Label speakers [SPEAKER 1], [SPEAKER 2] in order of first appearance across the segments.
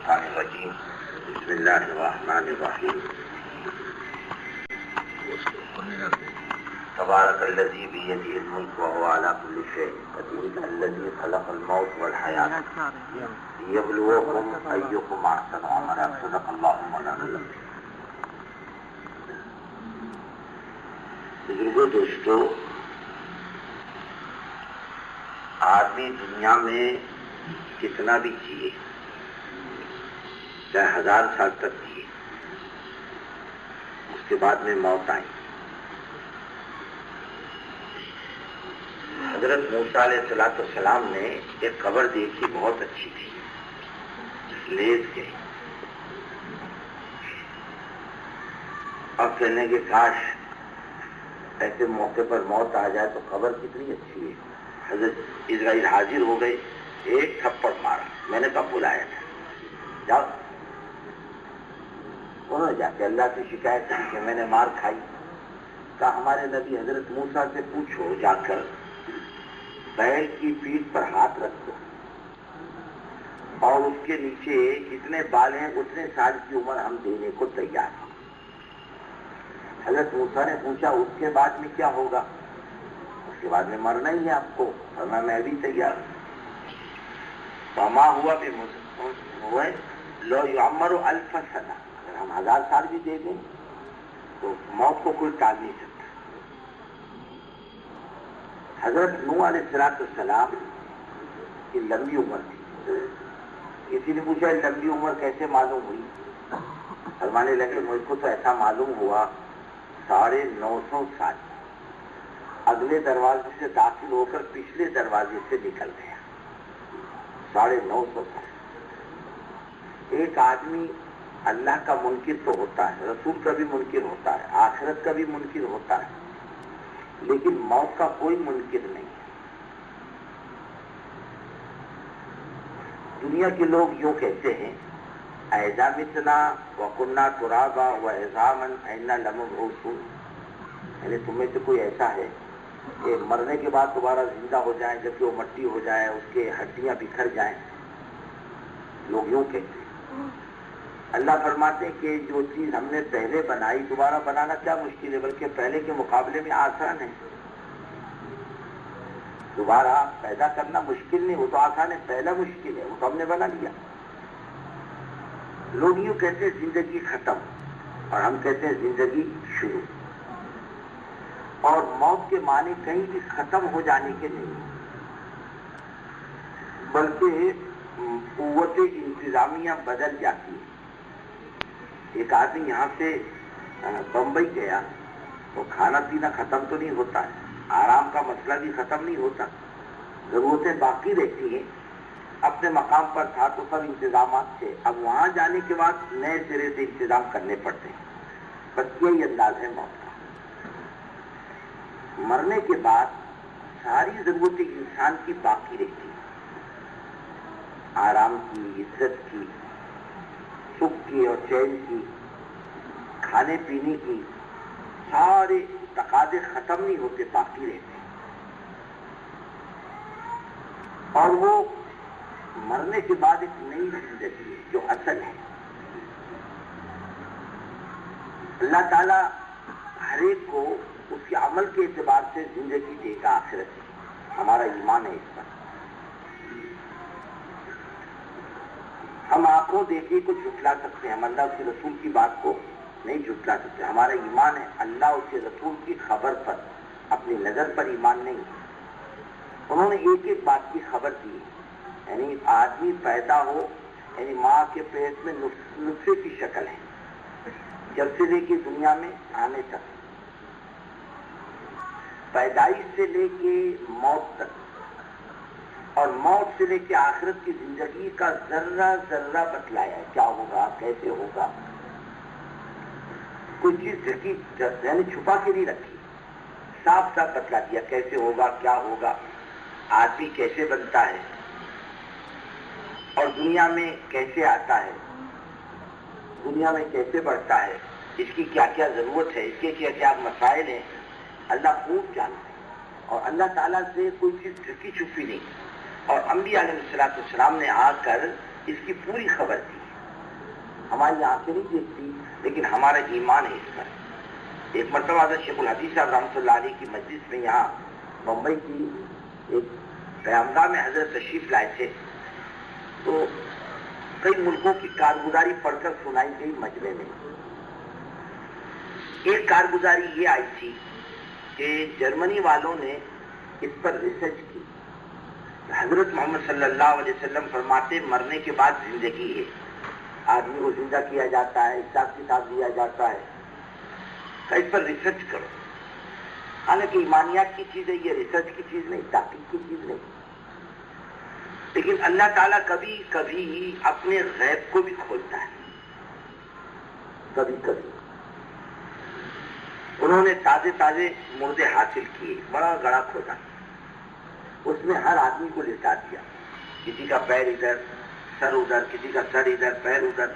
[SPEAKER 1] الشیطان الرجیم بسم اللہ الرحمن الرحیم تبارک الذی بیدہ الملک وهو علی کل شیء قدیر الذی خلق الموت والحیاة لیبلوکم ایکم احسن عملا صدق اللہ مولانا العظیم۔ بزرگوں دوستو، آدمی دنیا میں کتنا بھی جیے، چاہے 1000 سال تک جیے، اس کے بعد میں موت آئی۔ حضرت موسیٰ علیہ السلام نے ایک قبر دیکھی، بہت اچھی تھی، لیز گئی اور کہنے کے کاش ایسے موقع پر موت آ جائے تو قبر کتنی اچھی ہے۔ حضرت اسرائیل حاضر ہو گئے، ایک تھپڑ مارا، میں نے کب بلایا تھا، جاؤ۔ انہوں نے جا کے اللہ سے شکایت کی کہ میں نے مار کھائی۔ کہا ہمارے نبی حضرت موسیٰ سے پوچھو جا کر، بیل کی پیٹھ پر ہاتھ رکھ دو اور اس کے نیچے جتنے بال ہیں اتنے سال کی عمر ہم دینے کو تیار ہیں۔ حضرت موسیٰ نے پوچھا اس کے بعد میں کیا ہوگا؟ اس کے بعد میں مرنا ہی ہے آپ کو، ورنہ میں بھی تیار ہوں۔ وما ہوا ہوئے لو یعمر 1000 سنہ، اگر ہم 1000 سال بھی دے دیں تو موت کو کوئی ٹال نہیں سکتا۔ حضرت نوح علیہ السلام کی لمبی عمر تھی۔ کسی نے پوچھا لمبی عمر کیسے معلوم ہوئی؟ فرمانے لگے مجھ کو تو ایسا معلوم ہوا 950 سال اگلے دروازے سے داخل ہو کر پچھلے دروازے سے نکل گیا۔ 950 سال۔ ایک آدمی اللہ کا منکر تو ہوتا ہے، رسول کا بھی منکر ہوتا ہے، آخرت کا بھی منکر ہوتا ہے، لیکن موت کا کوئی منکر نہیں ہے۔ دنیا کے لوگ یوں کہتے ہیں اذا متنا وکنا ترابا وعظاما انا لمبعوثون، یعنی تم میں سے کوئی ایسا ہے کہ مرنے کے بعد دوبارہ زندہ ہو جائیں جبکہ وہ مٹی ہو جائے، اس کے ہڈیاں بکھر جائیں؟ لوگ یوں کہتے ہیں۔ اللہ فرماتے ہیں کہ جو چیز ہم نے پہلے بنائی دوبارہ بنانا کیا مشکل ہے، بلکہ پہلے کے مقابلے میں آسان ہے۔ دوبارہ پیدا کرنا مشکل نہیں، وہ تو آسان ہے، پہلا مشکل ہے، وہ تو ہم نے بنا لیا۔ لوگ یوں کہتے ہیں زندگی ختم، اور ہم کہتے ہیں زندگی شروع۔ اور موت کے معنی کہیں بھی ختم ہو جانے کے نہیں، بلکہ قوت انتظامیہ بدل جاتی ہے۔ ایک آدمی یہاں سے بمبئی گیا تو کھانا پینا ختم تو نہیں ہوتا ہے، آرام کا مسئلہ بھی ختم نہیں ہوتا، ضرورتیں باقی رہتی ہیں۔ اپنے مقام پر تھا تو سب انتظامات تھے، اب وہاں جانے کے بعد نئے سرے سے انتظام کرنے پڑتے ہیں۔ بس یہی انداز ہے موت کا۔ مرنے کے بعد ساری ضرورتیں انسان کی باقی رہتی ہیں، آرام کی، عزت کی، سکھ کی اور چین کی، کھانے پینے کی، سارے تقاضے ختم نہیں ہوتے، باقی رہتے ہیں۔ اور وہ مرنے کے بعد ایک نئی زندگی ہے جو اصل ہے۔ اللہ تعالیٰ ہر ایک کو اس کے عمل کے اعتبار سے زندگی دے گا آخرت میں، ہمارا ایمان ہے اس پر۔ ہم آنکھوں دیکھے کو جھٹلا سکتے ہیں، ہم اللہ اس کے رسول کی بات کو نہیں جھٹلا سکتے۔ ہمارا ایمان ہے اللہ اس کے رسول کی خبر پر، اپنی نظر پر ایمان نہیں ہے۔ انہوں نے ایک ایک بات کی خبر دی، یعنی آدمی پیدا ہو، یعنی ماں کے پیٹ میں نطفے کی شکل ہے، جب سے لے کے دنیا میں آنے تک، پیدائش سے لے کے موت تک، اور موت سے لے کے آخرت کی زندگی کا ذرہ ذرہ بتلایا ہے، کیا ہوگا، کیسے ہوگا۔ کوئی چیز ڈھکی یعنی چھپا کے نہیں رکھی، صاف صاف بتلا دیا کیسے ہوگا، کیا ہوگا، آدمی کیسے بنتا ہے اور دنیا میں کیسے آتا ہے، دنیا میں کیسے بڑھتا ہے، اس کی کیا کیا ضرورت ہے، اس کے کیا کیا مسائل ہیں، اللہ خوب جانتا ہے۔ اور اللہ تعالیٰ سے کوئی چیز ڈھکی چھپی نہیں، اور انبیاء علیہ السلام نے آ کر اس کی پوری خبر دی۔ ہماری آنکھیں نہیں دیکھتی لیکن ہمارا ایمان ہے اس پر. ایک مرتبہ حضرت شیخ الحدیث صاحب رحمۃ اللہ علیہ کی مجلس میں یہاں بمبئی کی ایک قیامگاہ میں حضرت تشریف لائے تھے تو کئی ملکوں کی کارگزاری پڑھ کر سنائی گئی مجمع میں. ایک کارگزاری یہ آئی تھی کہ جرمنی والوں نے اس پر ریسرچ کی. حضرت محمد صلی اللہ علیہ وسلم فرماتے مرنے کے بعد زندگی ہے, آدمی کو زندہ کیا جاتا ہے, حساب کتاب دیا جاتا ہے, اس پر ریسرچ کرو. حالانکہ ایمانیات کی چیز ہے یہ, ریسرچ کی چیز نہیں, تحقیق کی چیز نہیں. لیکن اللہ تعالیٰ کبھی کبھی اپنے غیب کو بھی کھولتا ہے. کبھی کبھی انہوں نے تازے تازے مردے حاصل کیے, بڑا گڑھا کھودا, اس میں ہر آدمی کو لٹا دیا. کسی کا پیر ادھر, سر ادھر, کسی کا سر ادھر, پیر ادھر,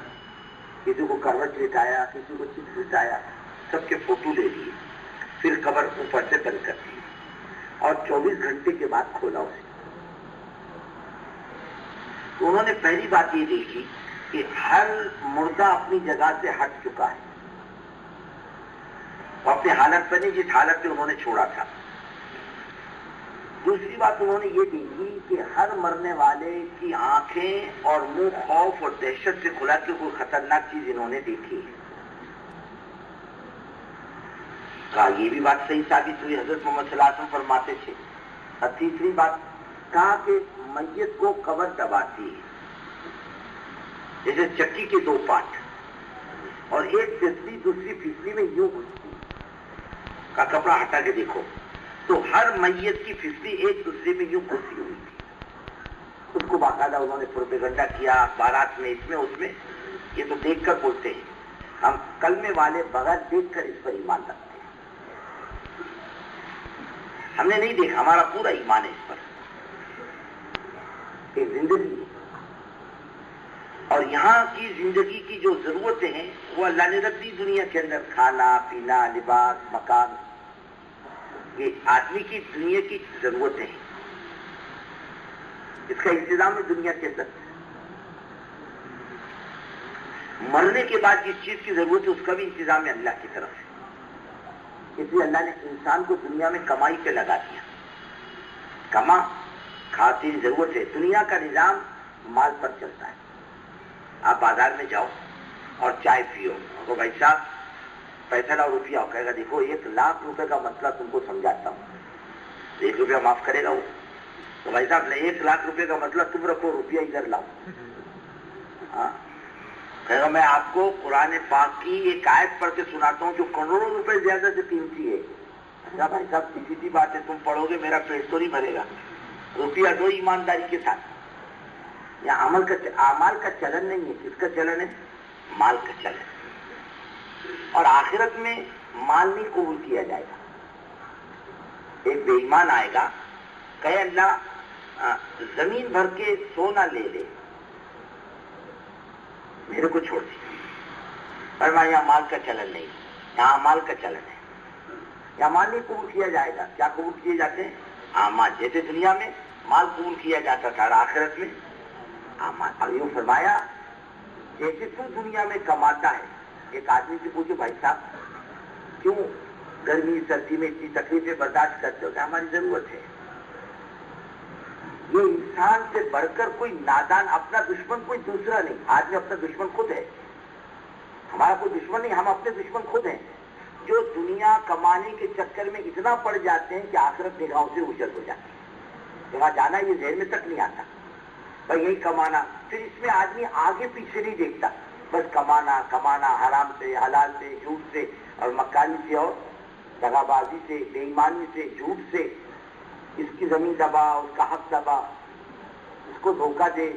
[SPEAKER 1] کسی کو کروٹ لٹایا, کسی کو چپ لٹایا, سب کے فوٹو لے لیے. پھر قبر اوپر سے بند کر دی اور 24 گھنٹے کے بعد کھولا اسے. تو انہوں نے پہلی بات یہ دیکھی کہ ہر مردہ اپنی جگہ سے ہٹ چکا ہے, اپنے حالت پر نہیں جس حالت میں انہوں نے چھوڑا تھا. دوسری بات انہوں نے یہ دیکھی کہ ہر مرنے والے کی آنکھیں اور منہ خوف اور دہشت سے کھلا کے کوئی خطرناک چیز انہوں نے دیکھی. کہا یہ بھی بات صحیح ثابت ہوئی, حضرت محمد صلی اللہ علیہ وسلم فرماتے تھے. اور تیسری بات کہا کہ میت کو قبر دباتی ہے, جیسے چکی کے 2 پارٹ, اور ایک پھسلی دوسری پھسلی میں یوں گھستی. کا کپڑا ہٹا کے دیکھو تو ہر میت کی پھسلی ایک دوسرے میں یوں گھسی ہوئی تھی. اس کو باقاعدہ انہوں نے پروپیگنڈا کیا اخبارات میں, اس میں. یہ تو دیکھ کر بولتے ہیں, ہم کلمے والے بغیر دیکھ کر اس پر ایمان رکھتے ہیں. ہم نے نہیں دیکھا, ہمارا پورا ایمان ہے اس پر. ایک زندگی ہے اور یہاں کی زندگی کی جو ضرورتیں ہیں وہ اللہ نے رکھ دی دنیا کے اندر. کھانا پینا, لباس, مکان, یہ آدمی کی دنیا کی ضرورتیں ہیں. اس کا انتظام ہے دنیا کے اندر. مرنے کے بعد جس چیز کی ضرورت ہے اس کا بھی انتظام ہے اللہ کی طرف سے. اس لیے اللہ نے انسان کو دنیا میں کمائی پہ لگا دیا. کما کھا تیری ضرورت ہے. دنیا کا نظام مال پر چلتا ہے. آپ بازار میں جاؤ اور چائے پیو, تو بھائی صاحب پیسہ لاؤ, روپیہ ہو, کہے گا دیکھو 1 لاکھ روپے کا مسئلہ تم کو سمجھاتا ہوں, 1 روپیہ معاف کرے گا وہ. تو بھائی صاحب 1 لاکھ روپے کا مسئلہ تم رکھو, روپیہ ادھر لاؤ. ہاں, کہے گا میں آپ کو قرآن پاک کی ایک آیت پڑھ کے سناتا ہوں جو کروڑوں روپے زیادہ سے قیمتی ہے. اچھا بھائی صاحب سیدھی بات ہے, تم پڑھو گے میرا پیٹ تو نہیں بھرے گا, روپیہ دو ایمانداری کے ساتھ. یا اعمال کا چلن نہیں ہے. کس کا چلن ہے؟ مال کا چلن. اور آخرت میں مال نہیں قبول کیا جائے گا. ایک بے ایمان آئے گا, کہے اللہ زمین بھر کے سونا لے لے, میرے کو چھوڑ دی. پر میں یہاں مال کا چلن نہیں, یہاں مال کا چلن ہے. یہاں مال نہیں قبول کیا جائے گا. کیا قبول کیے جاتے ہیں؟ اعمال. جیسے دنیا میں مال قبول کیا جاتا تھا, آخرت میں اعمال. اور یوں فرمایا جیسے تو دنیا میں کماتا ہے. ایک آدمی سے پوچھو بھائی صاحب کیوں گرمی سردی میں اتنی تکلیفیں برداشت کرتے ہو؟ کہ ہماری ضرورت ہے. یہ انسان سے بڑھ کر کوئی نادان, اپنا دشمن کوئی دوسرا نہیں. آدمی اپنا دشمن خود ہے, ہمارا کوئی دشمن نہیں, ہم اپنے دشمن خود ہیں. جو دنیا کمانے کے چکر میں اتنا پڑ جاتے ہیں کہ آخرت نگاہوں سے اجڑ ہو جاتی ہے. وہاں جانا یہ ذہن میں تک نہیں آتا, بھائی یہی کمانا. پھر اس میں آدمی آگے پیچھے نہیں دیکھتا, بس کمانا کمانا, حرام سے, حلال سے, جھوٹ سے اور مکاری سے اور دغا بازی سے, بے ایمانی سے, جھوٹ سے. اس کی زمین دبا, اس کا حق دبا, اس کو دھوکہ دے.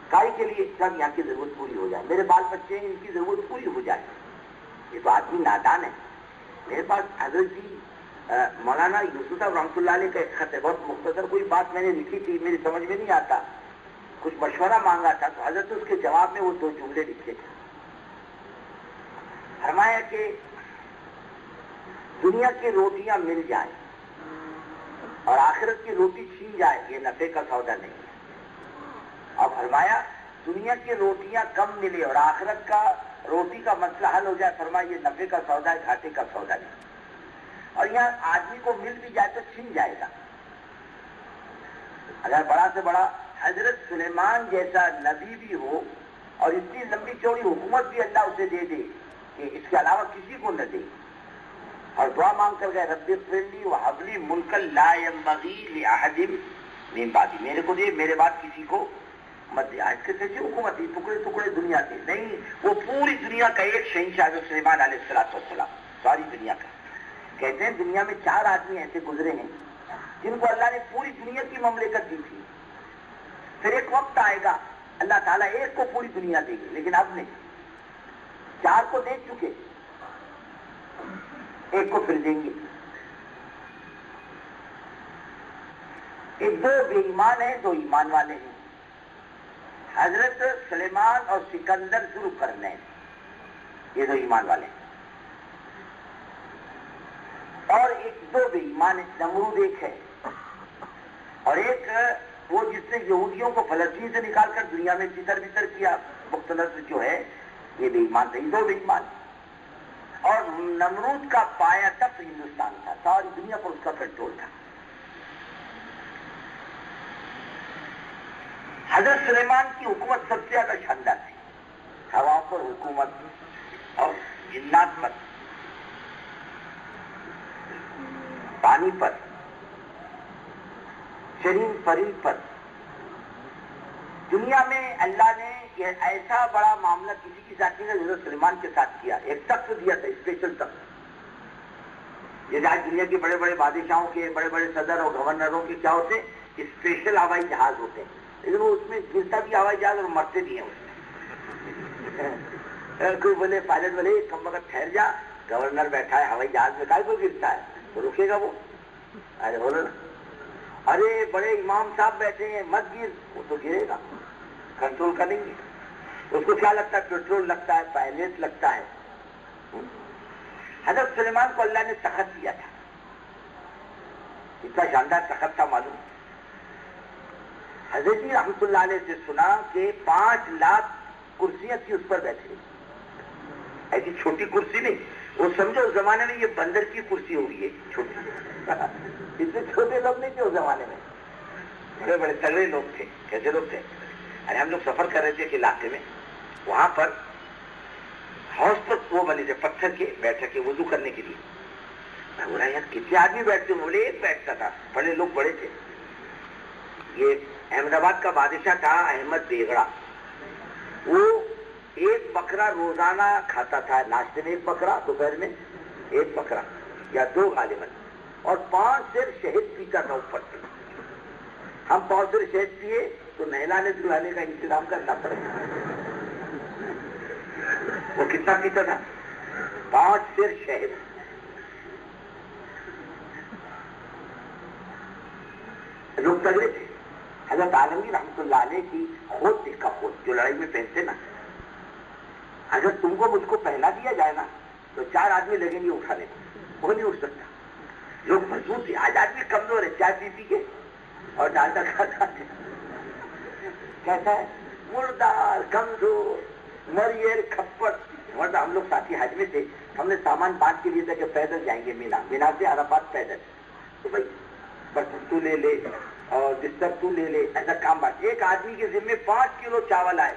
[SPEAKER 1] کائی کے لیے سب یہاں کی ضرورت پوری ہو جائے, میرے بال بچے ہیں ان کی ضرورت پوری ہو جائے. یہ تو آدمی نادان ہے. میرے پاس حضرت جی مولانا یوسف صاحب رحمۃ اللہ علیہ کا ایک خط ہے, بہت مختصر. کوئی بات میں نے لکھی تھی, میری سمجھ میں نہیں آتا, کچھ مشورہ مانگا تھا, تو حضرت اس کے جواب میں وہ 2 جملے لکھے تھے. فرمایا کہ دنیا کی روٹیاں مل جائیں اور آخرت کی روٹی چھین جائے, یہ نفع کا سودا نہیں ہے. اور فرمایا دنیا کی روٹیاں کم ملے اور آخرت کا روٹی کا مسئلہ حل ہو جائے، فرمایا یہ نفع کا سودا ہے، گھاٹے کا سودا نہیں. اور یہاں آدمی کو مل بھی جائے تو چھن جائے گا. اگر بڑا سے بڑا حضرت سلیمان جیسا نبی بھی ہو اور اتنی لمبی چوڑی حکومت بھی اللہ اسے دے دے کہ اس کے علاوہ کسی کو نہ دے، اور دعا مانگ کر گئے رب اغفر لی وہب لی ملکا لا ينبغی لأحد من بعدی، میرے کو دے، میرے بعد کسی کو مت دے. آج کے کیسی حکومت ہے، ٹکڑے ٹکڑے دنیا کے نہیں، وہ پوری دنیا کا ایک شہنشاہ حضرت سلیمان علیہ السلام، ساری دنیا کا. کہتے ہیں دنیا میں 4 آدمی ایسے گزرے ہیں جن کو اللہ نے پوری دنیا کی مملکت دی تھی. پھر ایک وقت آئے گا اللہ تعالیٰ ایک کو پوری دنیا دے گی، لیکن اب نہیں. 4 کو دے چکے، ایک کو پھر دیں گے. ایک 2 بے ایمان ہیں، 2 ایمان والے ہیں. حضرت سلیمان اور سکندر شروع کرنے ہیں، یہ 2 ایمان والے ہیں. اور ایک 2 بے ایمان ہے، نمرود ایک ہے، اور ایک وہ جس نے یہودیوں کو فلسطین سے نکال کر دنیا میں تتر بتر کیا، مختلف جو ہے، یہ بے ایمان تھے، 2 بے ایمان. اور نمرود کا پایا تک ہندوستان تھا، ساری دنیا پر اس کا کنٹرول تھا. حضرت سلیمان کی حکومت سب سے زیادہ شاندار تھی، ہوا پر حکومت اور جنات پر، پانی پر، شرین پری پر. دنیا میں اللہ نے یہ ایسا بڑا معاملہ کسی کے ساتھ نہیں حضرت سلیمان کے ساتھ کیا. ایک تخت دیا تھا، اسپیشل تخت. یہ آج دنیا کے بڑے بڑے بادشاہوں کے، بڑے بڑے صدر اور گورنروں کے کیا ہوتے ہیں، اسپیشل ہوائی جہاز ہوتے ہیں، لیکن وہ اس میں گرتا بھی ہوائی جہاز اور مرتے بھی ہیں اس میں. کوئی بولے پائلٹ بولے کم وقت ٹھہر جا، گورنر بیٹھا ہے ہوائی جہاز میں، کاہے کو گرتا ہے، تو رکے گا وہ. ارے بولو نا، ارے بڑے امام صاحب بیٹھے ہیں مت گر، وہ تو گرے گا، کنٹرول کریں گے. اس کو کیا لگتا ہے، پیٹرول لگتا ہے، پائلٹ لگتا ہے. حضرت سلیمان کو اللہ نے تخت دیا تھا، اتنا شاندار تخت تھا معلوم. حضرت جی رحمت اللہ علیہ سے سنا کہ 5 لاکھ کرسیاں تھی اس پر بیٹھے. ایسی چھوٹی کرسی نہیں، وہ سمجھو اس زمانے میں یہ بندر کی کرسی ہوگی، چھوٹی. اتنے چھوٹے لوگ نہیں تھے اس زمانے میں، بڑے بڑے تگڑے لوگ تھے. کیسے لوگ تھے؟ ارے ہم لوگ سفر کر رہے تھے ایک علاقے میں، وہاں پر ہاؤس پر وہ بنے تھے پتھر کے، بیٹھے کے وضو کرنے کے لیے. میں بولا یار کتنے آدمی بیٹھتے؟ بولے ایک بیٹھتا تھا، بڑے لوگ بڑے تھے. یہ احمد آباد کا بادشاہ تھا احمد بیگڑا، وہ 1 بکرا روزانہ کھاتا تھا. ناشتے میں 1 بکرا، دوپہر میں 1 بکرا یا 2 غالباً، اور 5 سیر شہد پیتا تھا اوپر سے. ہم 5 سیر شہد پیے تو نہلانے دلہانے کا انتظام کرنا پڑے. وہ کتنا پیتا تھا؟ 5 سیر شہد. لوگ تگڑے تھے. حضرت عالمگیر رحمت اللہ علیہ کی خود دیکھا، خود جو لڑائی میں پہنتے نا، اگر تم کو مجھ کو پہنا دیا جائے نا تو 4 آدمی لگیں گے اٹھانے، وہ نہیں اٹھ سکتا. لوگ مضبوط تھے. آج آدمی کمزور ہے، چائے پی پی کے اور ڈالڈا کھاتا ہے. کیسا ہے؟ مردار، کمزور، مریل، کھپٹ. ورنہ ہم لوگ ساتھی حج میں تھے، ہم نے سامان باندھ کے لیے تھا کہ پیدل جائیں گے مینا، مینا سے عرفات پیدل. تو بھائی برتن تو لے لے اور بستر تو لے لے، ایسا کام بات. ایک آدمی کے ذمہ 5 کلو چاول آئے،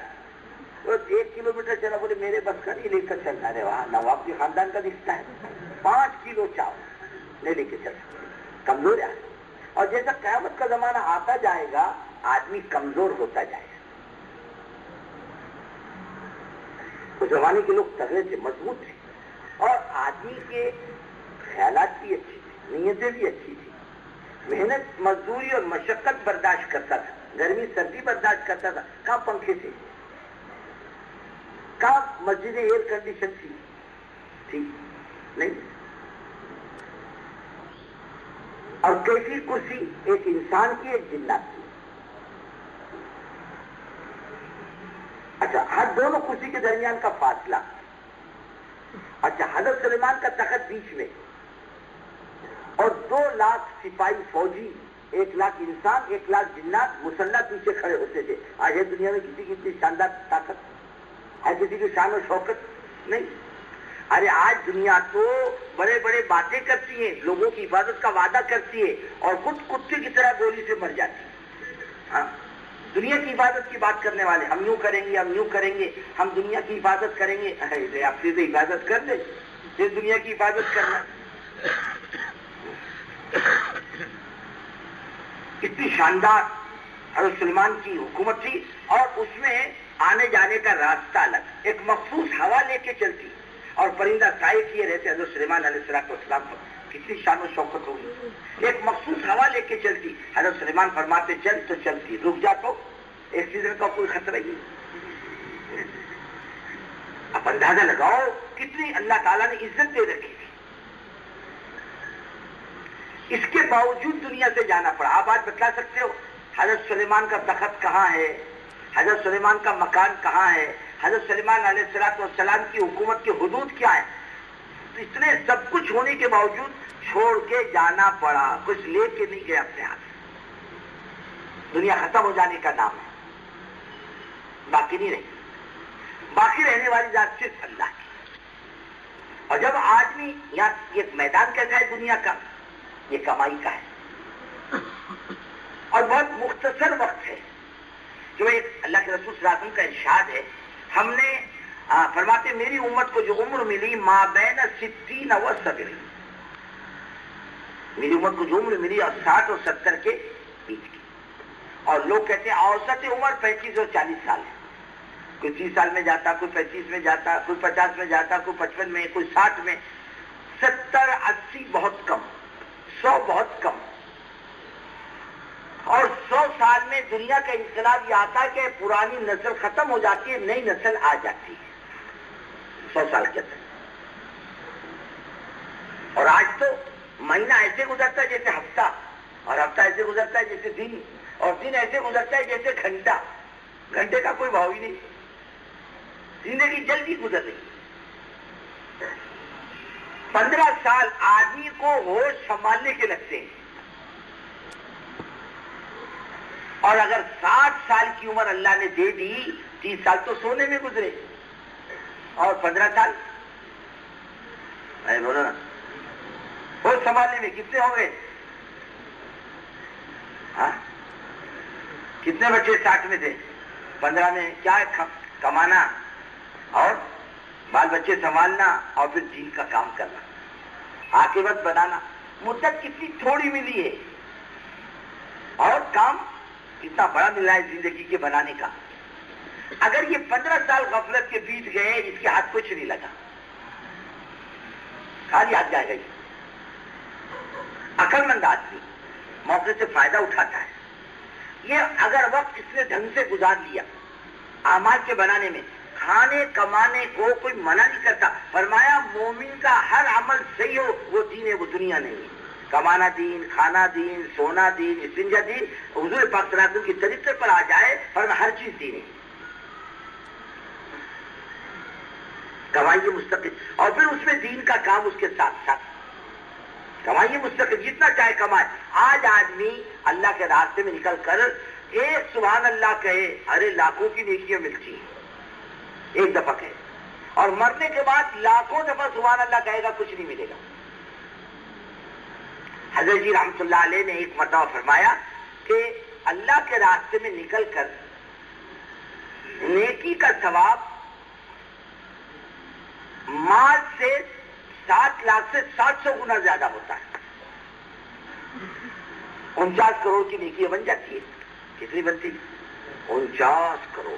[SPEAKER 1] وہ 1 کلومیٹر چلا، بولے میرے بس کا نہیں، لے کر چلنا. رہے وہاں نواب کے خاندان کا دکھتا ہے، 5 کلو چاول لے کے چلنا. کمزور ہے. اور جیسا قیامت کا زمانہ آتا جائے گا آدمی کمزور ہوتا جائے گا. اس زمانے کے لوگ تگڑے تھے، مضبوط تھے، اور آدمی کے خیالات بھی اچھی تھی، نیتیں بھی اچھی تھی. محنت مزدوری اور مشقت برداشت کرتا تھا، گرمی سردی برداشت کرتا تھا. کہاں پنکھے تھے، کہاں مسجدیں ایئر کنڈیشن تھی نہیں. اور کیسی کرسی، ایک انسان کی، ایک جنات کی. اچھا، ہر دونوں کرسی کے درمیان کا فاصلہ. اچھا، حضرت سلیمان کا تخت بیچ میں اور 2 لاکھ سپاہی فوجی 1,00,000 انسان 1,00,000 جنات مسلح پیچھے کھڑے ہوتے تھے. آج ہے دنیا میں کسی کی اتنی شاندار طاقت ہے؟ کسی کی شان و شوکت نہیں. ارے آج دنیا تو بڑے بڑے باتیں کرتی ہے، لوگوں کی حفاظت کا وعدہ کرتی ہے اور خود کتے کی طرح گولی سے مر جاتی ہے. ہاں دنیا کی حفاظت کی بات کرنے والے، ہم یوں کریں گے، ہم یوں کریں گے، ہم دنیا کی حفاظت کریں گے. آپ سے حفاظت کر دیں، یہ دنیا کی حفاظت کرنا. کتنی شاندار حضرت سلیمان کی حکومت تھی اور اس میں آنے جانے کا راستہ الگ. ایک مخصوص ہوا لے کے چلتی اور پرندہ سائے کیے رہتے حضرت سلیمان علیہ السلام پر. کتنی شان و شوکت ہوگی. ایک مخصوص ہوا لے کے چلتی. حضرت سلیمان فرماتے چل تو چلتی، رک جا تو ایکسیڈنٹ کا کوئی خطرہ ہی. اب اندازہ لگاؤ کتنی اللہ تعالیٰ نے عزت دے رکھی تھی. اس کے باوجود دنیا سے جانا پڑا. آپ آج بتلا سکتے ہو حضرت سلیمان کا تخت کہاں ہے؟ حضرت سلیمان کا مکان کہاں ہے؟ حضرت سلیمان علیہ السلام کی حکومت کے حدود کیا ہے؟ اتنے سب کچھ ہونے کے باوجود چھوڑ کے جانا پڑا. کچھ لے کے نہیں گئے اپنے ہاتھ. دنیا ختم ہو جانے کا نام ہے، باقی نہیں رہی. باقی رہنے والی ذات صرف اللہ کی. اور جب آدمی یہ میدان کیسا ہے دنیا کا؟ یہ کمائی کا ہے اور بہت مختصر وقت ہے. جو ایک اللہ کے رسول صلی اللہ علیہ وسلم کا ارشاد ہے، ہم نے فرماتے میری امت کو جو عمر ملی ما بین 60 و 70، میری امت کو جو عمر ملی 60 اور 70 کے بیچ کی. اور لوگ کہتے ہیں اوسط عمر 35 اور 40 سال ہے. کوئی 30 سال میں جاتا، کوئی 35 میں جاتا، کوئی 50 میں جاتا، کوئی 55 میں، کوئی 60 میں. 70 80 بہت کم، 100 بہت کم. اور 100 سال میں دنیا کا انقلاب یہ آتا ہے کہ پرانی نسل ختم ہو جاتی ہے، نئی نسل آ جاتی ہے 100 سال کے اندر. اور آج تو مہینہ ایسے گزرتا ہے جیسے ہفتہ، اور ہفتہ ایسے گزرتا ہے جیسے دن، اور دن ایسے گزرتا ہے جیسے گھنٹہ. گھنٹے کا کوئی بھاؤ ہی نہیں. زندگی جلدی گزر رہی ہے. 15 سال آدمی کو ہوش سنبھالنے کے لگتے ہیں، اور اگر 60 سال کی عمر اللہ نے دے دی، 30 سال تو سونے میں گزرے اور 15 سال بولو نا ہوش سنبھالنے میں کتنے ہوں گے؟ ہاں کتنے بچے 60 میں تھے؟ 15 میں کیا کمانا اور بال بچے سنبھالنا اور پھر دین کا کام کرنا، عاقبت بنانا. مدت کتنی تھوڑی ملی ہے اور کام کتنا بڑا ملا ہے زندگی کے بنانے کا. اگر یہ 15 سال غفلت کے بیت گئے، اس کے ہاتھ کچھ نہیں لگا، خالی ہاتھ جائے گا. عقل مند آدمی موقع سے فائدہ اٹھاتا ہے. یہ اگر وقت اس نے ڈھنگ سے گزار لیا اعمال کے بنانے میں، کھانے کمانے کو کوئی منع نہیں کرتا. فرمایا مومن کا ہر عمل صحیح ہو وہ دین ہے، وہ دنیا نہیں ہے. کمانا دین، کھانا دین، سونا دین، استنجا دین. حضور پاک صلی اللہ علیہ وسلم کے طریقے پر آ جائے فرمایا ہر چیز دین ہے. کمائیے مستقل، اور پھر اس میں دین کا کام اس کے ساتھ ساتھ. کمائیے مستقل، جتنا چاہے کمائے. آج آدمی اللہ کے راستے میں نکل کر ایک سبحان اللہ کہے، ارے لاکھوں کی نیکیاں ملتی ہیں ایک دفعہ کہے، اور مرنے کے بعد لاکھوں دفعہ سبحان اللہ کہے گا، کچھ نہیں ملے گا. حضرت جی رحمۃ اللہ علیہ نے ایک مرتبہ فرمایا کہ اللہ کے راستے میں نکل کر نیکی کا ثواب مال سے 7 لاکھ سے 700 گنا زیادہ ہوتا ہے. 49 کروڑ کی نیکی بن جاتی ہے. کتنی بنتی؟ 49 کروڑ.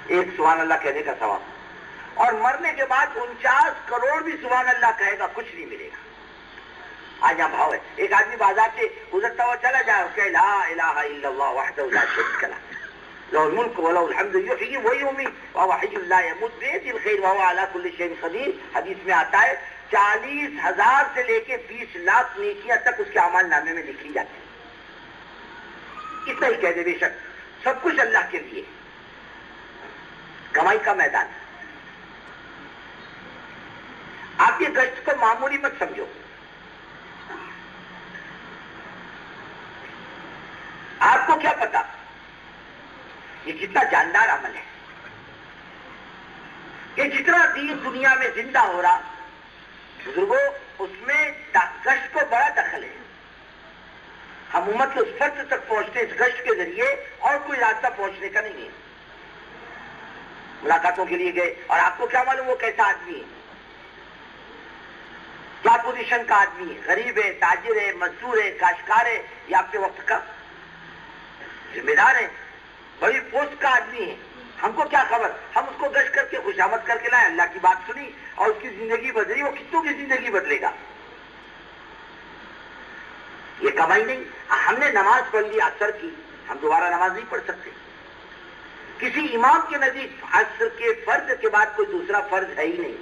[SPEAKER 1] ایک سبحان اللہ کہنے کا ثواب. اور مرنے کے بعد 49 کروڑ بھی سبحان اللہ کہے گا، کچھ نہیں ملے گا. آج یہاں بھاؤ ہے. ایک آدمی بازار سے گزرتا ہوا چلا جائے، اس کہ لا الہ الا اللہ وحدہ لا شریک لہ لہ الملک ولہ الحمد یحیی ویمیت وہو حی لا یموت بیدہ الخیر وہو علی کل شیء قدیر. حدیث میں آتا ہے 40,000 سے لے کے 20 لاکھ نیکیاں تک اس کے اعمال نامے میں لکھی جاتی ہیں. اتنا ہی کہہ دے بے شک سب کچھ اللہ کے لیے. کمائی کا میدان. آپ یہ گشت کو معمولی مت سمجھو. آپ کو کیا پتا یہ کتنا جاندار عمل ہے کہ جتنا دین دنیا میں زندہ ہو رہا بزرگوں اس میں گشت کو بڑا دخل ہے. ہم امت کے اس فرد تک پہنچتے اس گشت کے ذریعے اور کوئی راستہ پہنچنے کا نہیں ہے. ملاقاتوں کے لیے گئے اور آپ کو کیا معلوم وہ کیسا آدمی ہے, کیا پوزیشن کا آدمی ہے, غریب ہے, تاجر ہے, مزدور ہے, کاشتکار ہے, یا آپ کے وقت کا ذمہ دار ہے, بڑی پوسٹ کا آدمی ہے. ہم کو کیا خبر, ہم اس کو گشت کر کے خوشامد کر کے لائے, اللہ کی بات سنی اور اس کی زندگی بدلی, وہ کتنوں کی زندگی بدلے گا. یہ کمائی نہیں. ہم نے نماز پڑھ لی عصر کی, ہم دوبارہ نماز نہیں پڑھ سکتے. کسی امام کے نزدیک عصر کے فرض کے بعد کوئی دوسرا فرض ہے ہی نہیں.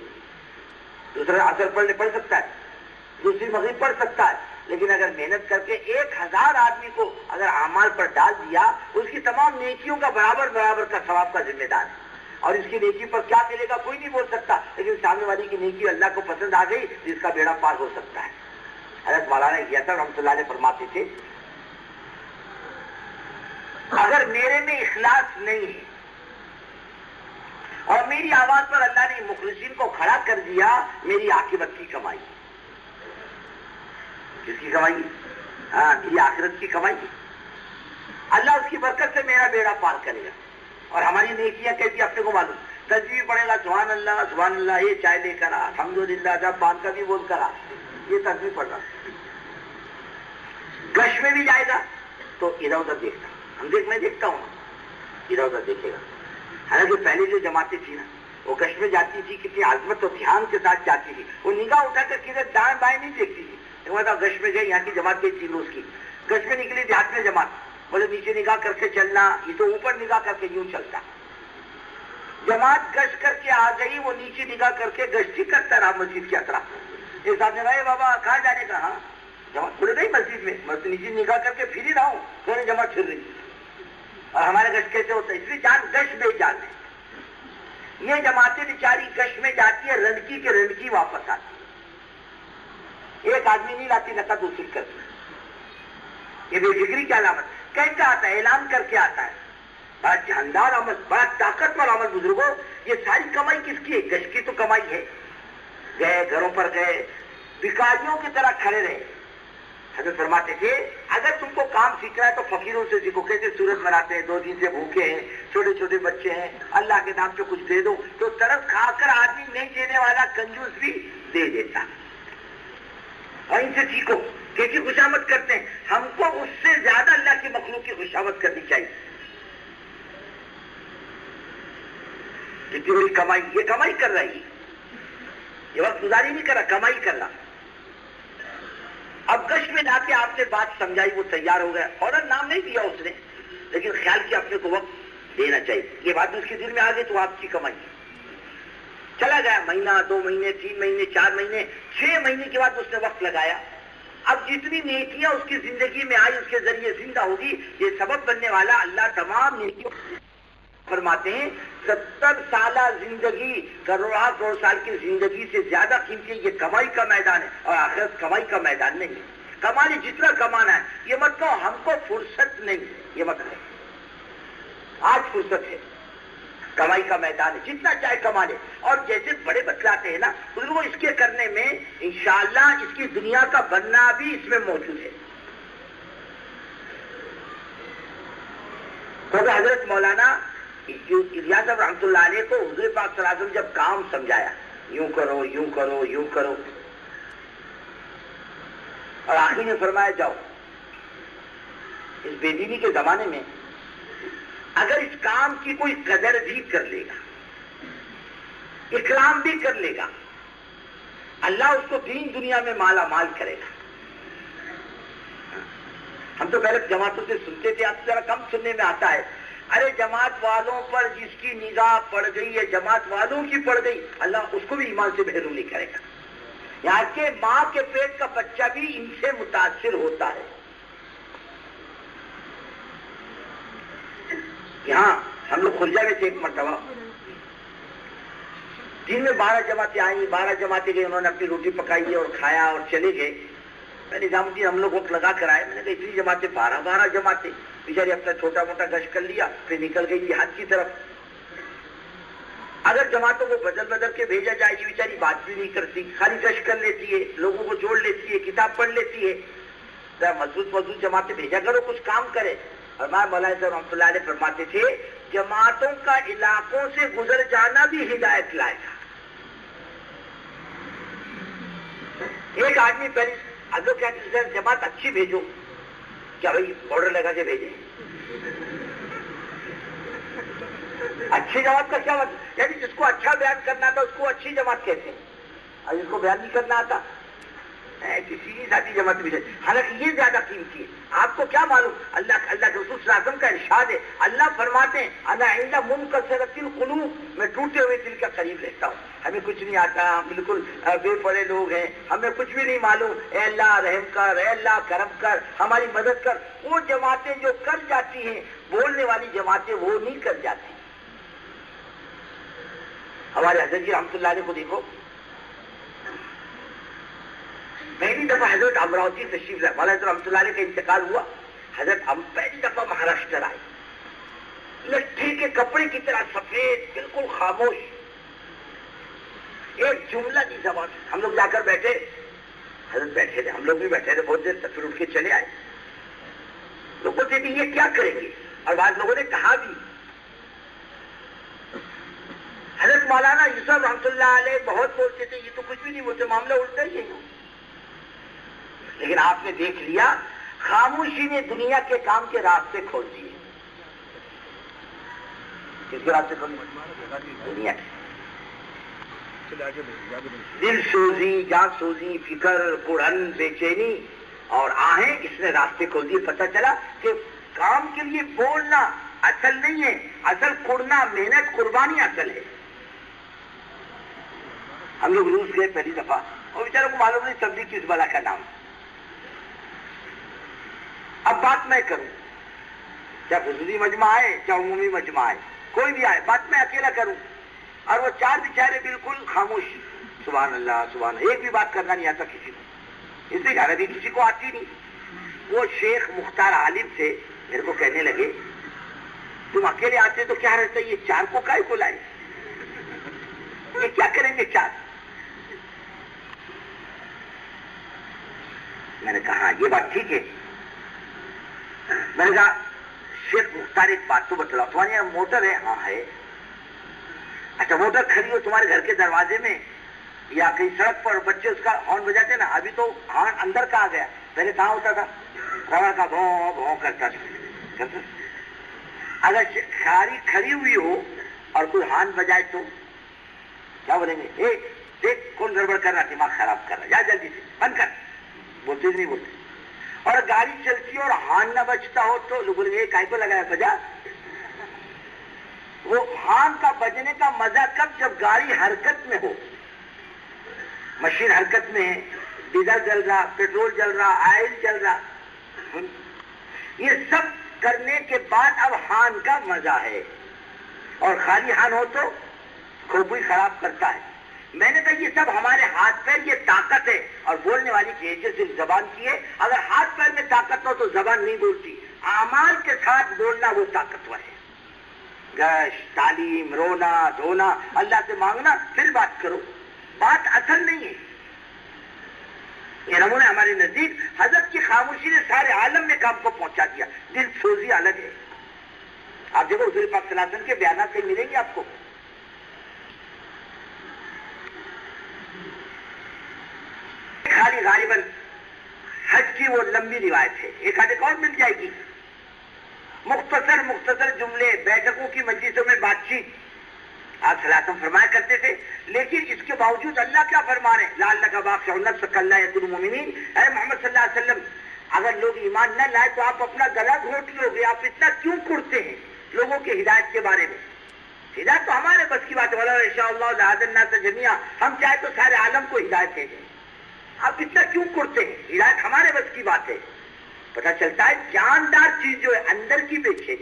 [SPEAKER 1] دوسرا عصر پڑھ سکتا ہے, دوسری مغرب پڑھ سکتا ہے, لیکن اگر محنت کر کے 1000 آدمی کو اگر اعمال پر ڈال دیا اس کی تمام نیکیوں کا برابر کا ثواب کا ذمہ دار ہے. اور اس کی نیکی پر کیا ملے گا کوئی نہیں بول سکتا, لیکن سامنے والی کی نیکی اللہ کو پسند آ گئی جس کا بیڑا پار ہو سکتا ہے. حضرت مولانا یسر رحمۃ اللہ علیہ فرماتے تھے اگر میرے میں اخلاص نہیں ہے اور میری آواز پر اللہ نے مخلصین کو کھڑا کر دیا, میری عاقبت کی کمائی. کس کی کمائی؟ ہاں, میری آخرت کی کمائی. اللہ اس کی برکت سے میرا بیڑا پار کرے گا. اور ہماری نیکیاں کیسی اپنے کو معلوم, تسبیح پڑے گا سبحان اللہ, یہ چائے لے کر آ, الحمدللہ, جب پان کا بھی بول کر آ, یہ تسبیح پڑھ رہا. گش میں بھی جائے گا تو ادھر ادھر دیکھتا, میں دیکھتا ہوں ادھر ادھر دیکھے گا. حالانکہ پہلے جو جماعتیں تھی نا وہ گش میں جاتی تھی, کتنی عظمت اور دھیان کے ساتھ جاتی تھی. وہ نگاہ اٹھا کر کدھر دائیں بائیں نہیں دیکھتی تھی. گش میں گئے, یہاں کی جماعت گئی تھی روز کی, گش میں نکلی دیہات میں جماعت, بولے نیچے نگاہ کر کے چلنا, یہ تو اوپر نگاہ کر کے یوں چلتا. جماعت گش کر کے آ گئی, وہ نیچے نگاہ کر کے گشتی کرتا رہا مسجد کے اطراف. ایک صاحب نے کہا بابا کہاں جانے کا, ہاں جماعت کھل گئی مسجد میں, میں تو نیچے نگاہ کر کے پھر ہی رہا ہوں, تو جماعت پھر رہی. اور ہمارے گشت کیسے ہوتا ہے, اس لیے جان گش بے جان ہے. یہ جماعتیں بیچاری گش میں جاتی ہے, رنڈکی کے رنڈکی واپس آتی. ایک آدمی نہیں لاتی نقد وصول کرتی. یہ بے فکری کی علامت. کیسے آتا ہے, اعلان کر کے آتا ہے. بڑا جاندار عمل, بڑا طاقتور عمل. بزرگوں یہ ساری کمائی کس کی ہے؟ گش کی تو کمائی ہے. گئے گھروں پر گئے, بھکاریوں کی طرح کھڑے رہے. حضرت فرماتے تھے اگر تم کو کام سیکھنا ہے تو فقیروں سے سیکھو. کیسے سورت مناتے ہیں, 2 دن سے بھوکے ہیں, چھوٹے چھوٹے بچے ہیں, اللہ کے نام سے کچھ دے دو تو ترس کھا کر آدمی نہیں دینے والا کنجوس بھی دے دیتا. اور ان سے سیکھو کیسی خوشامد کرتے ہیں. ہم کو اس سے زیادہ اللہ کی مخلوق کی خوشامد کرنی چاہیے. کتنی بڑی کمائی, یہ کمائی کر رہی ہے, یہ وقت گزاری نہیں کر رہا, کمائی کر رہا. اب گشت میں جا کے آپ نے بات سمجھائی, وہ تیار ہو گیا, فوراً نام نہیں دیا اس نے, لیکن خیال کیا اپنے کو وقت دینا چاہیے. یہ بات اس کے دل میں آ گئی تو آپ کی کمائی. چلا گیا مہینہ, 2 مہینے, 3 مہینے, 4 مہینے, 6 مہینے کے بعد اس نے وقت لگایا. اب جتنی نیکیاں اس کی زندگی میں آئی اس کے ذریعے زندہ ہوگی, یہ سبب بننے والا اللہ تمام نیکیوں فرماتے ہیں 70 سالہ زندگی, کروڑ سال کی زندگی سے زیادہ قیمتی یہ کمائی کا میدان ہے, اور آخرت کمائی کا میدان نہیں ہے. کمانے جتنا کمانا ہے, یہ مت کہو ہم کو فرصت نہیں, یہ مت ہے. آج فرصت ہے, کمائی کا میدان ہے, جتنا چاہے کما لے. اور جیسے بڑے بتلاتے ہیں نا بزرگوں, اس کے کرنے میں انشاءاللہ اس کی دنیا کا بننا بھی اس میں موجود ہے. تو حضرت مولانا الیاس صاحب رحمۃ اللہ علیہ کو حضور پاک صلی اللہ علیہ وسلم جب کام سمجھایا, یوں کرو یوں کرو یوں کرو, اور آخر نے فرمایا جاؤ. اس بے دینی کے زمانے میں اگر اس کام کی کوئی قدر بھی کر لے گا, اکرام بھی کر لے گا, اللہ اس کو دین دنیا میں مالا مال کرے گا. ہم تو پہلے جماعتوں سے سنتے تھے, اب ذرا کم سننے میں آتا ہے. ارے جماعت والوں پر جس کی نگاہ پڑ گئی ہے, جماعت والوں کی پڑ گئی, اللہ اس کو بھی ایمان سے محروم نہیں کرے گا. یہاں کے ماں کے پیٹ کا بچہ بھی ان سے متاثر ہوتا ہے. یہاں ہم لوگ خرجہ میں تھے ایک مرتبہ, دن میں 12 جماعتیں آئیں, 12 جماعتیں گئی, انہوں نے اپنی روٹی پکائی اور کھایا اور چلے گئے. میں نظام الدین ہم لوگ وقت لگا کر آئے. میں نے کہا اتنی جماعتیں 12 جماعتیں بیچاری اپنا چھوٹا موٹا گشت کر لیا پھر نکل گئی جہاد کی طرف. اگر جماعتوں کو بدل کے بھیجا جائے یہ بیچاری بات بھی نہیں کرتی, خالی گشت کر لیتی ہے, لوگوں کو جوڑ لیتی ہے, کتاب پڑھ لیتی ہے. مضبوط جماعتیں بھیجا کرو, کچھ کام کرے. اور مولانا صاحب رحمۃ اللہ علیہ فرماتے تھے جماعتوں کا علاقوں سے گزر جانا بھی ہدایت لائے گا. ایک آدمی پہلے اگر کہتے ہیں جماعت اچھی بھیجو, کیا بھائی آرڈر لگا کے بھیجے؟ اچھی جماعت کا کیا مطلب؟ یعنی جس کو اچھا بیان کرنا تھا اس کو اچھی جماعت کہتے ہیں, اور جس کو بیان نہیں کرنا آتا کسی بھی ذاتی جماعت بھی. حالانکہ یہ زیادہ قیمتی ہے. آپ کو کیا معلوم, اللہ کے رسول صلی اللہ علیہ وسلم کا ارشاد ہے, اللہ فرماتے ہیں انا عند منکسرۃ القلوب, میں ٹوٹے ہوئے دل کا قریب رہتا ہوں. ہمیں کچھ نہیں آتا, ہم بالکل بے پڑے لوگ ہیں, ہمیں کچھ بھی نہیں معلوم. اے اللہ رحم کر, اے اللہ کرم کر, ہماری مدد کر. وہ جماعتیں جو کر جاتی ہیں, بولنے والی جماعتیں وہ نہیں کر جاتی. ہمارے حضرت جی رحمۃ اللہ علیہ کو دیکھو, پہلی دفعہ حضرت امراوتی تشریف لائے. مولانا حضرت رحمۃ اللہ علیہ کا انتقال ہوا, حضرت پہلی دفعہ مہاراشٹر آئے, لٹھے کے کپڑے کی طرح سفید, بالکل خاموش, ایک جملہ نہیں زبان. ہم لوگ جا کر بیٹھے, حضرت بیٹھے تھے, ہم لوگ بھی بیٹھے تھے بہت دیر تک, پھر اٹھ کے چلے آئے. لوگ بولتے تھے یہ کیا کریں گے, اور بعض لوگوں نے کہا بھی. حضرت مولانا یوسف رحمۃ اللہ علیہ بہت بولتے تھے, یہ تو کچھ بھی نہیں بولتے, معاملہ الٹا ہی ہے. لیکن آپ نے دیکھ لیا خاموشی نے دنیا کے کام کے راستے کھول دیے. کس کے راستے کھول دیے؟ دنیا کے. دل سوزی, جان سوزی, فکر, کڑھن, بے چینی اور آہیں, اس نے راستے کھول دیے. پتہ چلا کہ کام کے لیے بولنا اصل نہیں ہے, اصل کڑنا, محنت, قربانی اصل ہے. ہم لوگ روس گئے پہلی دفعہ, اور بیچاروں کو معلوم نہیں تبلیغ کس بلا کا نام. اب بات میں کروں, چاہے حضوری مجمع آئے چاہے عمومی مجمع آئے, کوئی بھی آئے, بات میں اکیلا کروں. اور وہ چار بیچارے بالکل خاموش, سبحان اللہ سبحان اللہ, ایک بھی بات کرنا نہیں آتا کسی کو. اس لیے عربی کسی کو آتی نہیں. وہ شیخ مختار عالم سے میرے کو کہنے لگے تم اکیلے آتے تو کیا رہتا, یہ چار کو کائے کو لائے, یہ کیا کریں گے چار. میں نے کہا یہ بات ٹھیک ہے. میں نے کہا شیخ مختار ایک بات تو بتلاؤ, تمہارے یہاں موٹر ہے؟ ہاں ہے. اچھا موٹر کھڑی ہو تمہارے گھر کے دروازے میں یا کہیں سڑک پر, بچے اس کا ہارن بجاتے نا. ابھی تو ہارن اندر کا آ گیا, پہلے کہاں ہوتا تھا, روا کا بھوں بھوں کرتا تھا. اگر گاڑی کھڑی ہوئی ہو اور کوئی ہارن بجائے تو کیا بولیں گے, اے دیکھ کون گڑبڑ کر رہا, دماغ خراب کر رہا, جا جلدی سے بند کر. بولتے نہیں بولتے. اور گاڑی چلتی اور ہارن نہ بجتا ہو تو لوگ بولیں گے کائی کو لگایا بجا. وہ ہارن کا بجنے کا مزہ کب, جب گاڑی حرکت میں ہو, مشین حرکت میں ہے, ڈیزل جل رہا, پیٹرول جل رہا, آئل جل رہا. یہ سب کرنے کے بعد اب ہارن کا مزہ ہے. اور خالی ہارن ہو تو کھوپڑی خراب کرتا ہے. میں نے کہا یہ سب ہمارے ہاتھ پیر, یہ طاقت ہے. اور بولنے والی کی حیثیت صرف زبان کی ہے. اگر ہاتھ پیر میں طاقت ہو تو زبان نہیں بولتی. اعمال کے ساتھ بولنا وہ طاقتور ہے. گشت, تعلیم, رونا دھونا, اللہ سے مانگنا, پھر بات کرو. بات اصل نہیں ہے. یہ نمونہ ہمارے نزدیک حضرت کی خاموشی نے سارے عالم میں کام کو پہنچا دیا. دل سوزی الگ ہے. آپ دیکھو حضور پاک صلی اللہ علیہ وسلم کے بیانات سے ملیں گے آپ کو. خالی غالباً حج کی وہ لمبی روایت ہے, ایک آدھے اور مل جائے گی. مختصر جملے, بیٹھکوں کی مجلسوں میں بات چیت آپ صلی اللہ علیہ وسلم فرمایا کرتے تھے. لیکن اس کے باوجود اللہ کیا فرما رہے ہیں, لعلک باخع نفسک الا یکونوا مؤمنین. اے محمد صلی اللہ علیہ وسلم, اگر لوگ ایمان نہ لائے تو آپ اپنا گلا گھونٹ لو گے. آپ اتنا کیوں کرتے ہیں لوگوں کے ہدایت کے بارے میں؟ ہدایت تو ہمارے بس کی بات ہے. وَلَوْ يَشَاءُ اللَّهُ لَهَدَى النَّاسَ جَمِيعًا, ہم چاہے تو سارے عالم کو ہدایت دے دیں. آپ اتنا کیوں کرتے ہیں؟ ہدایت ہمارے بس کی بات ہے. پتہ چلتا ہے جاندار چیز جو ہے اندر کی بیچے,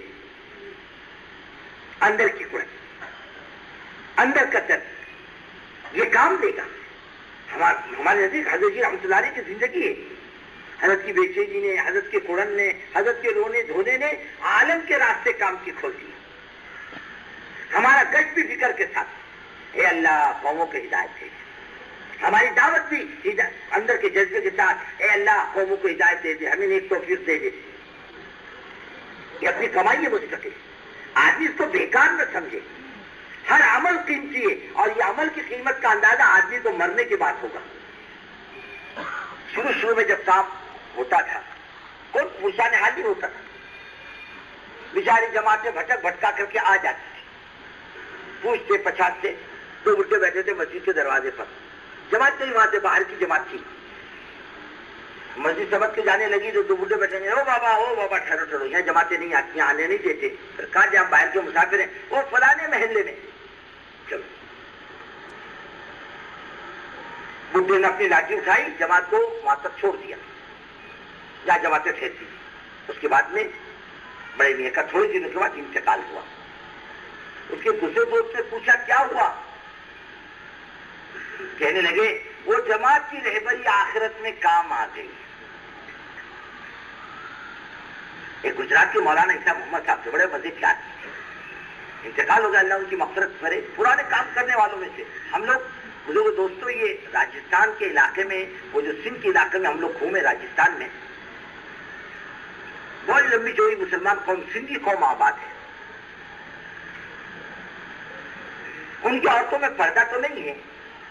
[SPEAKER 1] اندر کی قرآن, اندر کا درد, یہ کام دے گا. ہمارے نزدیک حضرت جی رحمۃ اللہ علیہ کی زندگی ہے. حضرت کی بے چینی نے، حضرت کے قرآن نے، حضرت کے رونے دھونے نے عالم کے راستے کام کی کھول دی. ہمارا گشت بھی فکر کے ساتھ، اے اللہ قوموں کو ہدایت دے. ہماری دعوت بھی اندر کے جذبے کے ساتھ، اے اللہ قوموں کو ہدایت دے دے، ہمیں ایک توفیق دے دے. یہ اپنی کمائی ہے مستقل. آدمی اس کو بیکار نہ سمجھے. ہر عمل قیمتی ہے، اور یہ عمل کی قیمت کا اندازہ آدمی کو مرنے کے بعد ہوگا. شروع میں جب کام ہوتا تھا کوئی پوچھانے حاضر ہوتا تھا، بیچاری جماعتیں بھٹک بھٹکا کر کے آ جاتی تھی. پوچھتے پچھاتے 2 بڈھے بیٹھے تھے مسجد کے دروازے پر. جماعت نہیں وہاں سے باہر کی جماعت تھی. مسجد سمجھ کے جانے لگی تو 2 بڈھے بیٹھے گے، او بابا ٹھہرو، یہاں جماعتیں نہیں آتی، یہاں آنے نہیں دیتے. پھر کہا جی آپ باہر کے مسافر ہیں، وہ فلانے محلے میں. چلو بڈھے نے اپنی لاٹھی اٹھائی، جماعت کو وہاں تک چھوڑ دیا جہاں جماعتیں ٹھہرتی. اس کے بعد میں بڑے میاں کا تھوڑے دنوں کے بعد انتقال ہوا. اس کے دوسرے دوست سے پوچھا کیا ہوا؟ کہنے لگے وہ جماعت کی رہبری آخرت میں کام آ گئی. ایک گجرات کے مولانا عیسیٰ محمد صاحب سے بڑے مزے کے آدمی تھے. انتقال ہو گیا، اللہ ان کی مغفرت کرے. پرانے کام کرنے والوں میں سے ہم لوگ بزرگ دوستوں، یہ راجستھان کے علاقے میں، وہ جو سندھ کے علاقے میں ہم لوگ گھومے، راجستھان میں بہت لمبی چوڑی مسلمان قوم، سندھی قوم آباد ہے. ان کی عورتوں میں پردہ تو نہیں ہے،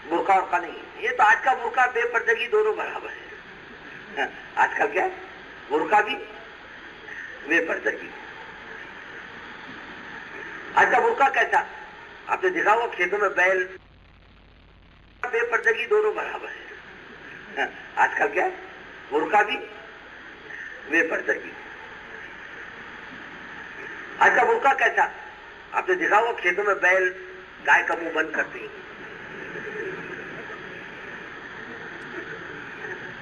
[SPEAKER 1] برقع ورقع نہیں ہے. یہ تو آج کا برقع بے پردگی دونوں برابر ہے. آج کل کیا ہے، برقع بھی بے پردگی. آج کا برقع کیسا؟ آپ نے دیکھا ہوا کھیتوں میں بیل، بے پردگی دونوں برابر ہے. آج کل کیا ہے، برقع بھی بے پردگی. آج کا برقع کیسا؟ آپ نے دیکھا ہوا کھیتوں میں بیل گائے کا منہ بند کرتے ہیں.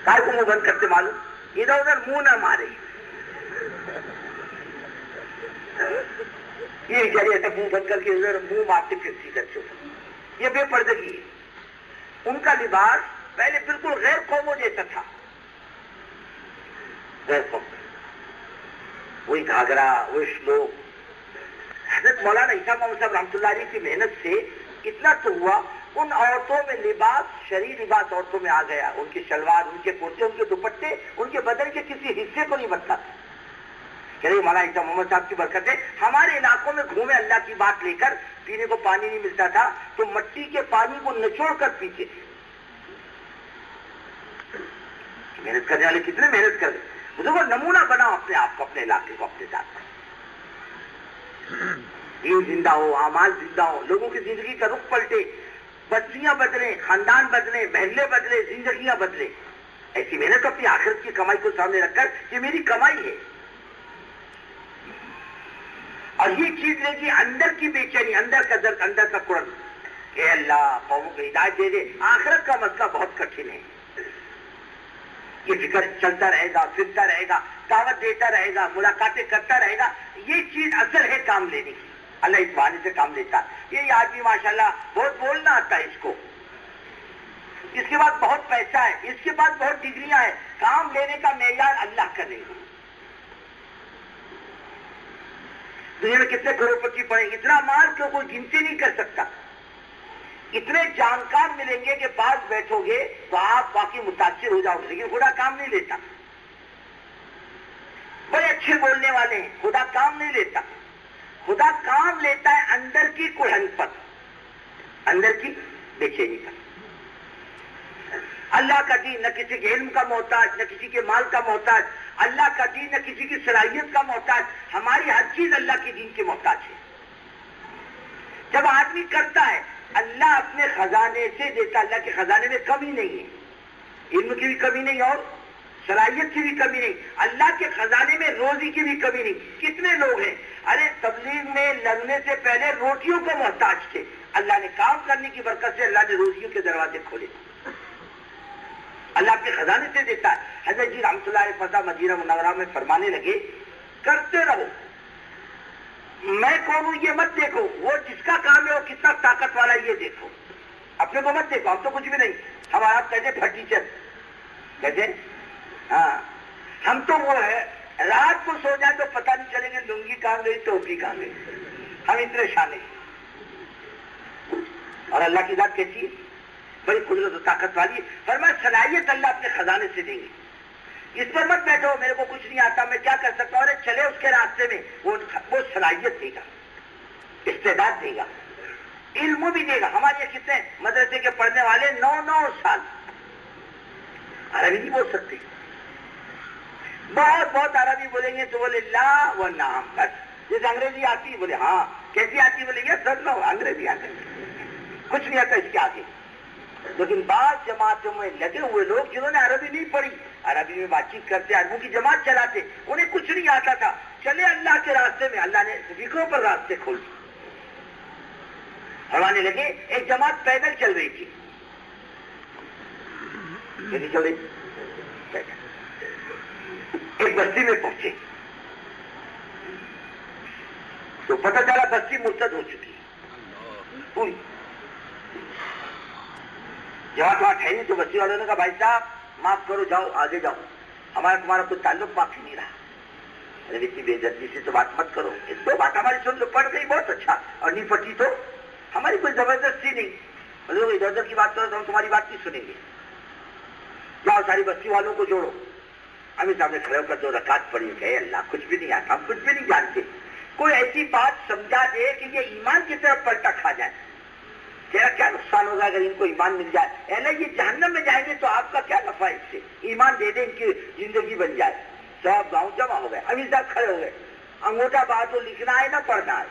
[SPEAKER 1] گائے کو منہ بند کرتے معلوم، ادھر ادھر منہ نہ مارے. یہ بیچارے ایسا منہ بند کر کے ادھر منہ مارتے پھرتی کرتے. یہ بے پردگی ہے. ان کا لباس پہلے بالکل غیر قوموں جیسا تھا. غیر قوم، وہی گھاگرا، وہی شلوک. حضرت مولانا عیسیٰ محمد صاحب رحمۃ اللہ علیہ کی محنت سے اتنا تو ہوا، ان عورتوں میں لباس، شرعی لباس عورتوں میں آ گیا. ان کی شلوار، ان کے کرتے، ان کے دوپٹے ان کے بدن کے کسی حصے کو نہیں بتاتا تھا. کہ مولانا عیسیٰ محمد صاحب کی برکت ہے. ہمارے علاقوں میں گھومے اللہ کی بات لے کر، پینے کو پانی نہیں ملتا تھا تو مٹی کے پانی کو نچوڑ کر پیتے تھے. محنت کرنے والے کتنے محنت کر رہے. وہ نمونہ بناؤ اپنے آپ کو، اپنے علاقے کو، اپنے ذات کو. دین زندہ ہو، اعمال زندہ ہو، لوگوں کی زندگی کا رخ پلٹے، بستیاں بدلیں، خاندان بدلیں، محلے بدلے، زندگیاں بدلیں. ایسی محنت اپنی آخرت کی کمائی کو سامنے رکھ کر، یہ میری کمائی ہے. اور یہ چیز لے کہ اندر کی بے چینی، اندر کا درد، اندر کا قرن، کہ اللہ قوموں کو ہدایت دے دے. آخرت کا مسئلہ بہت کٹھن ہے. یہ فکر چلتا رہے گا، پھرتا رہے گا، دعوت دیتا رہے گا، ملاقاتیں کرتا رہے گا. یہ چیز اصل ہے کام لینے کی. اللہ اس بہانے سے کام لیتا. یہ آدمی ماشاءاللہ بہت بولنا آتا ہے اس کو، اس کے بعد بہت پیسہ ہے، اس کے بعد بہت ڈگریاں ہیں. کام لینے کا معیار اللہ کا نہیں. دنیا میں کتنے کروڑپتی پڑے، اتنا مال کیوں کوئی گنتی نہیں کر سکتا. اتنے جانکار ملیں گے کہ پاس بیٹھو گے تو آپ باقی متاثر ہو جاؤ گے، لیکن خدا کام نہیں لیتا. بڑے اچھے بولنے والے ہیں، خدا کام نہیں لیتا. خدا کام لیتا ہے اندر کی کڑھن پر، اندر کی بے چینی پر. اللہ کا دین نہ کسی کے علم کا محتاج، نہ کسی کے مال کا محتاج. اللہ کا دین نہ کسی کی صلاحیت کا محتاج. ہماری ہر چیز اللہ کے دین کے محتاج ہے. جب آدمی کرتا ہے، اللہ اپنے خزانے سے دیتا. اللہ کے خزانے میں کمی نہیں ہے، علم کی بھی کمی نہیں اور صلاحیت کی بھی کمی نہیں. اللہ کے خزانے میں روزی کی بھی کمی نہیں. کتنے لوگ ہیں ارے تبلیغ میں لگنے سے پہلے روٹیوں کو محتاج تھے. اللہ نے کام کرنے کی برکت سے اللہ نے روزیوں کے دروازے کھولے. اللہ اپنے خزانے سے دیتا ہے. حضرت جی رحمۃ اللہ علیہ فتح مدینہ منورہ میں فرمانے لگے، کرتے رہو، میں کون ہوں یہ مت دیکھو، وہ جس کا کام ہے وہ کتنا طاقت والا ہے یہ دیکھو. اپنے کو مت دیکھو، ہم تو کچھ بھی نہیں. ہمارا کہتے بھٹیچر کہتے ہاں ہم تو وہ ہے رات کو سو جائیں تو پتہ نہیں چلے گا لنگی کہاں گئی ٹوپی کہاں گئی. ہم اتنے شانے. اور اللہ کی ذات کیسی ہے؟ بڑی قدرت و طاقت والی. فرمایا صلاحیت اللہ اپنے خزانے سے دیں گے. اس پر مت بیٹھو میرے کو کچھ نہیں آتا میں کیا کر سکتا ہوں. ارے چلے اس کے راستے میں وہ صلاحیت دے گا, استعداد دے گا, علم بھی دے گا. ہمارے یہ کتنے مدرسے کے پڑھنے والے 9 سال عربی نہیں بول سکتے. بہت عربی بولیں گے تو بولے لا و نام بس. جیسے انگریزی آتی بولے ہاں کیسی آتی بولے یہ سر نو انگریزی آتی کچھ نہیں آتا اس کے آگے. لیکن بعض جماعتوں میں لگے ہوئے لوگ جنہوں نے عربی نہیں پڑھی, عربی میں بات چیت کرتے, عربوں کی جماعت چلاتے, انہیں کچھ نہیں آتا تھا. چلے اللہ کے راستے میں, اللہ نے فکروں پر راستے کھول دی. فرمانے لگے ایک جماعت پیدل چل رہی تھی. چل رہی ایک بستی میں پہنچے تو پتہ چلا بستی مرتد ہو چکی پوری. جب وہاں ٹھہری تو بستی والوں نے کہا بھائی صاحب معاف کرو, جاؤ آگے جاؤ, ہمارا تمہارا کوئی تعلق باقی نہیں رہا. ارے اتنی بے عزتی سے تو بات مت کرو. اس دو بات ہماری سن لو, پڑھ گئی بہت اچھا, اور نہیں پڑھی تو ہماری کوئی زبردستی نہیں. لوگ ادھر ادھر کی بات کرو تو ہم تمہاری بات نہیں سنیں گے. جاؤ ساری بستی والوں کو جوڑو. ہمیں سامنے کھڑے ہو کر 2 رکعت پڑھی. کہ اللہ کچھ بھی نہیں آتا, ہم کچھ بھی نہیں جانتے. کوئی ایسی بات سمجھا دے کہ یہ ایمان کی طرف پلٹا کھا جائے. تیرا کیا نقصان ہوگا اگر ان کو ایمان مل جائے؟ اللہ یہ جہنم میں جائیں گے تو آپ کا کیا نفع اس سے؟ ایمان دے دیں ان کی زندگی بن جائے. سب گاؤں جمع ہو گئے, امیر صاحب کھڑے ہو گئے. انگوٹھا بات تو لکھنا ہے نہ پڑھنا ہے.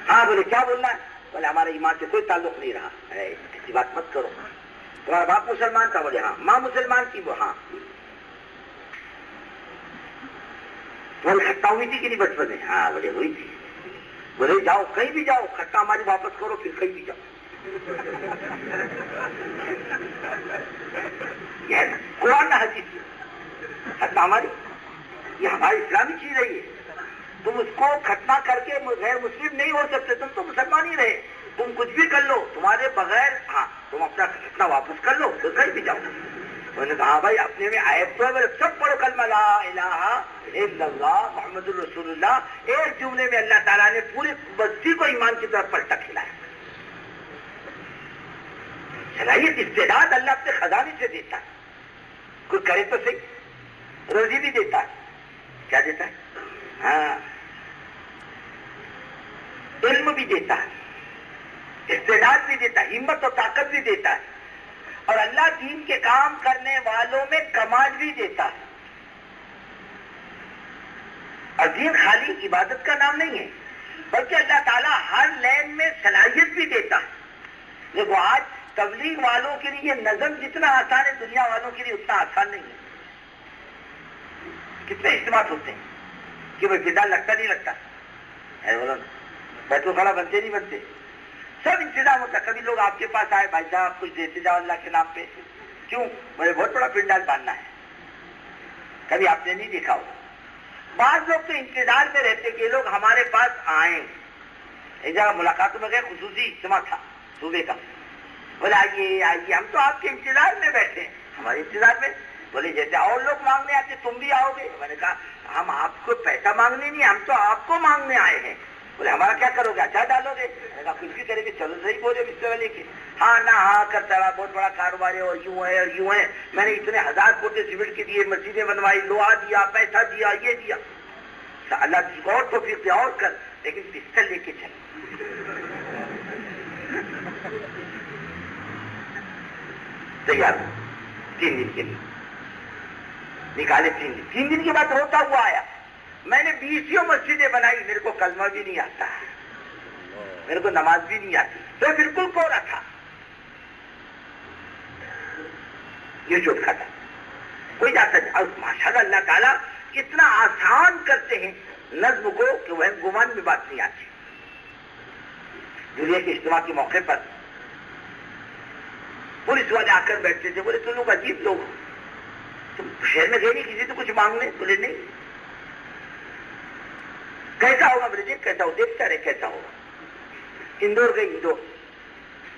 [SPEAKER 1] ہاں بولے کیا بولنا ہے؟ بولے ہمارے ایمان سے کوئی تعلق نہیں رہا. ارے کسی بات مت کرو. تمہارا باپ مسلمان تھا؟ بولے ہاں. ماں مسلمان تھی؟ وہ ہاں. تمہاری کھٹا ہوئی تھی کہ نہیں بچپن میں؟ ہاں. بولے ہوئی تھی. بولے جاؤ کہیں بھی جاؤ, کھٹا ہماری واپس کرو پھر کہیں بھی جاؤ. یہ قرآن نہ حدیث کھٹا ہماری, یہ ہماری اسلامی چیز ہے. یہ تم اس کو ختمہ کر کے غیر مسلم نہیں ہو سکتے. تم تو مسلمان ہی رہے. تم کچھ بھی کر لو تمہارے بغیر, ہاں تم اپنا ختمہ واپس کر لو تو کہیں بھی جاؤ. انہوں نے کہا بھائی اپنے میں عیب تو ہے, سب پڑھو کلمہ لا الہ الا اللہ محمد الرسول اللہ. ایک جملے میں اللہ تعالیٰ نے پوری بستی کو ایمان کی طرف پلٹا کھلایا. صلاحیت استعداد اللہ اپنے خزانے سے دیتا ہے. کوئی کرے تو صحیح. روزی بھی دیتا ہے. کیا دیتا ہے؟ ہاں علم بھی دیتا ہے, استعداد بھی دیتا ہے, ہمت اور طاقت بھی دیتا ہے, اور اللہ دین کے کام کرنے والوں میں کمال بھی دیتا ہے. اور دین خالی عبادت کا نام نہیں ہے بلکہ اللہ تعالیٰ ہر لین میں صلاحیت بھی دیتا ہے. دیکھو آج تبلیغ والوں کے لیے نظم جتنا آسان ہے دنیا والوں کے لیے اتنا آسان نہیں ہے. کتنے اجتماع ہوتے ہیں کہ بھائی فضا لگتا نہیں لگتا, بیٹھو کھڑا بنتے نہیں بنتے, سب انتظام ہوتا. کبھی لوگ آپ کے پاس آئے, بھائی صاحب کچھ دیتے جاؤ اللہ کے نام پہ. کیوں؟ مجھے بہت بڑا پنڈال باندھنا ہے. کبھی آپ نے نہیں دیکھا ہوگا. بعض لوگ تو انتظار میں رہتے کہ لوگ ہمارے پاس آئیں. ایک جگہ ملاقاتوں میں گئے, خصوصی اجتماع تھا صوبے کا. بولے آئیے آئیے, ہم تو آپ کے انتظار میں بیٹھے ہیں. ہمارے انتظار میں؟ بولے جیسے اور لوگ مانگنے آتے تم بھی آؤ گے. میں نے کہا ہم آپ کو پیسہ مانگنے نہیں, ہم تو آپ کو مانگنے آئے ہیں. بولے ہمارا کیا کرو گے؟ اچھا ڈالو گے؟ میں نے کہا کچھ بھی کرے گے. چلو صحیح بولے بسم اللہ لے کے. ہاں نہ ہاں کرتا رہا, بہت بڑا کاروبار ہے اور یوں ہے اور یوں ہے. میں نے اتنے 1000 کوٹے سیمنٹ کے دیے, مسجدیں بنوائی, لوہا دیا, پیسہ دیا, یہ دیا. اللہ جس کو اور توفیق دیا اور کر, لیکن پستل لے کے چل. تیار 3 دن کے لیے نکالے. 3 دن کے بعد روتا ہوا آیا. میں نے 20 مسجدیں بنائی, میرے کو کلمہ بھی نہیں آتا, میرے کو نماز بھی نہیں آتی, تو بالکل کوڑا تھا. یہ چوٹ کھاتا کوئی جاتا ہے. اور ماشاءاللہ اللہ تعالیٰ اتنا آسان کرتے ہیں نظم کو کہ وہ گمان میں بات نہیں آتی. دنیا کے اجتماع کے موقع پر پولیس والے آ کر بیٹھتے تھے. بولے تم لوگ عجیب لوگ, تم شہر میں گئے نہیں کسی تو کچھ مانگنے؟ بولے نہیں. کیسا ہوگا؟ بولے دیکھ کیسا ہو, دیکھتا رہے کیسا ہوگا. اندور گئے. اندور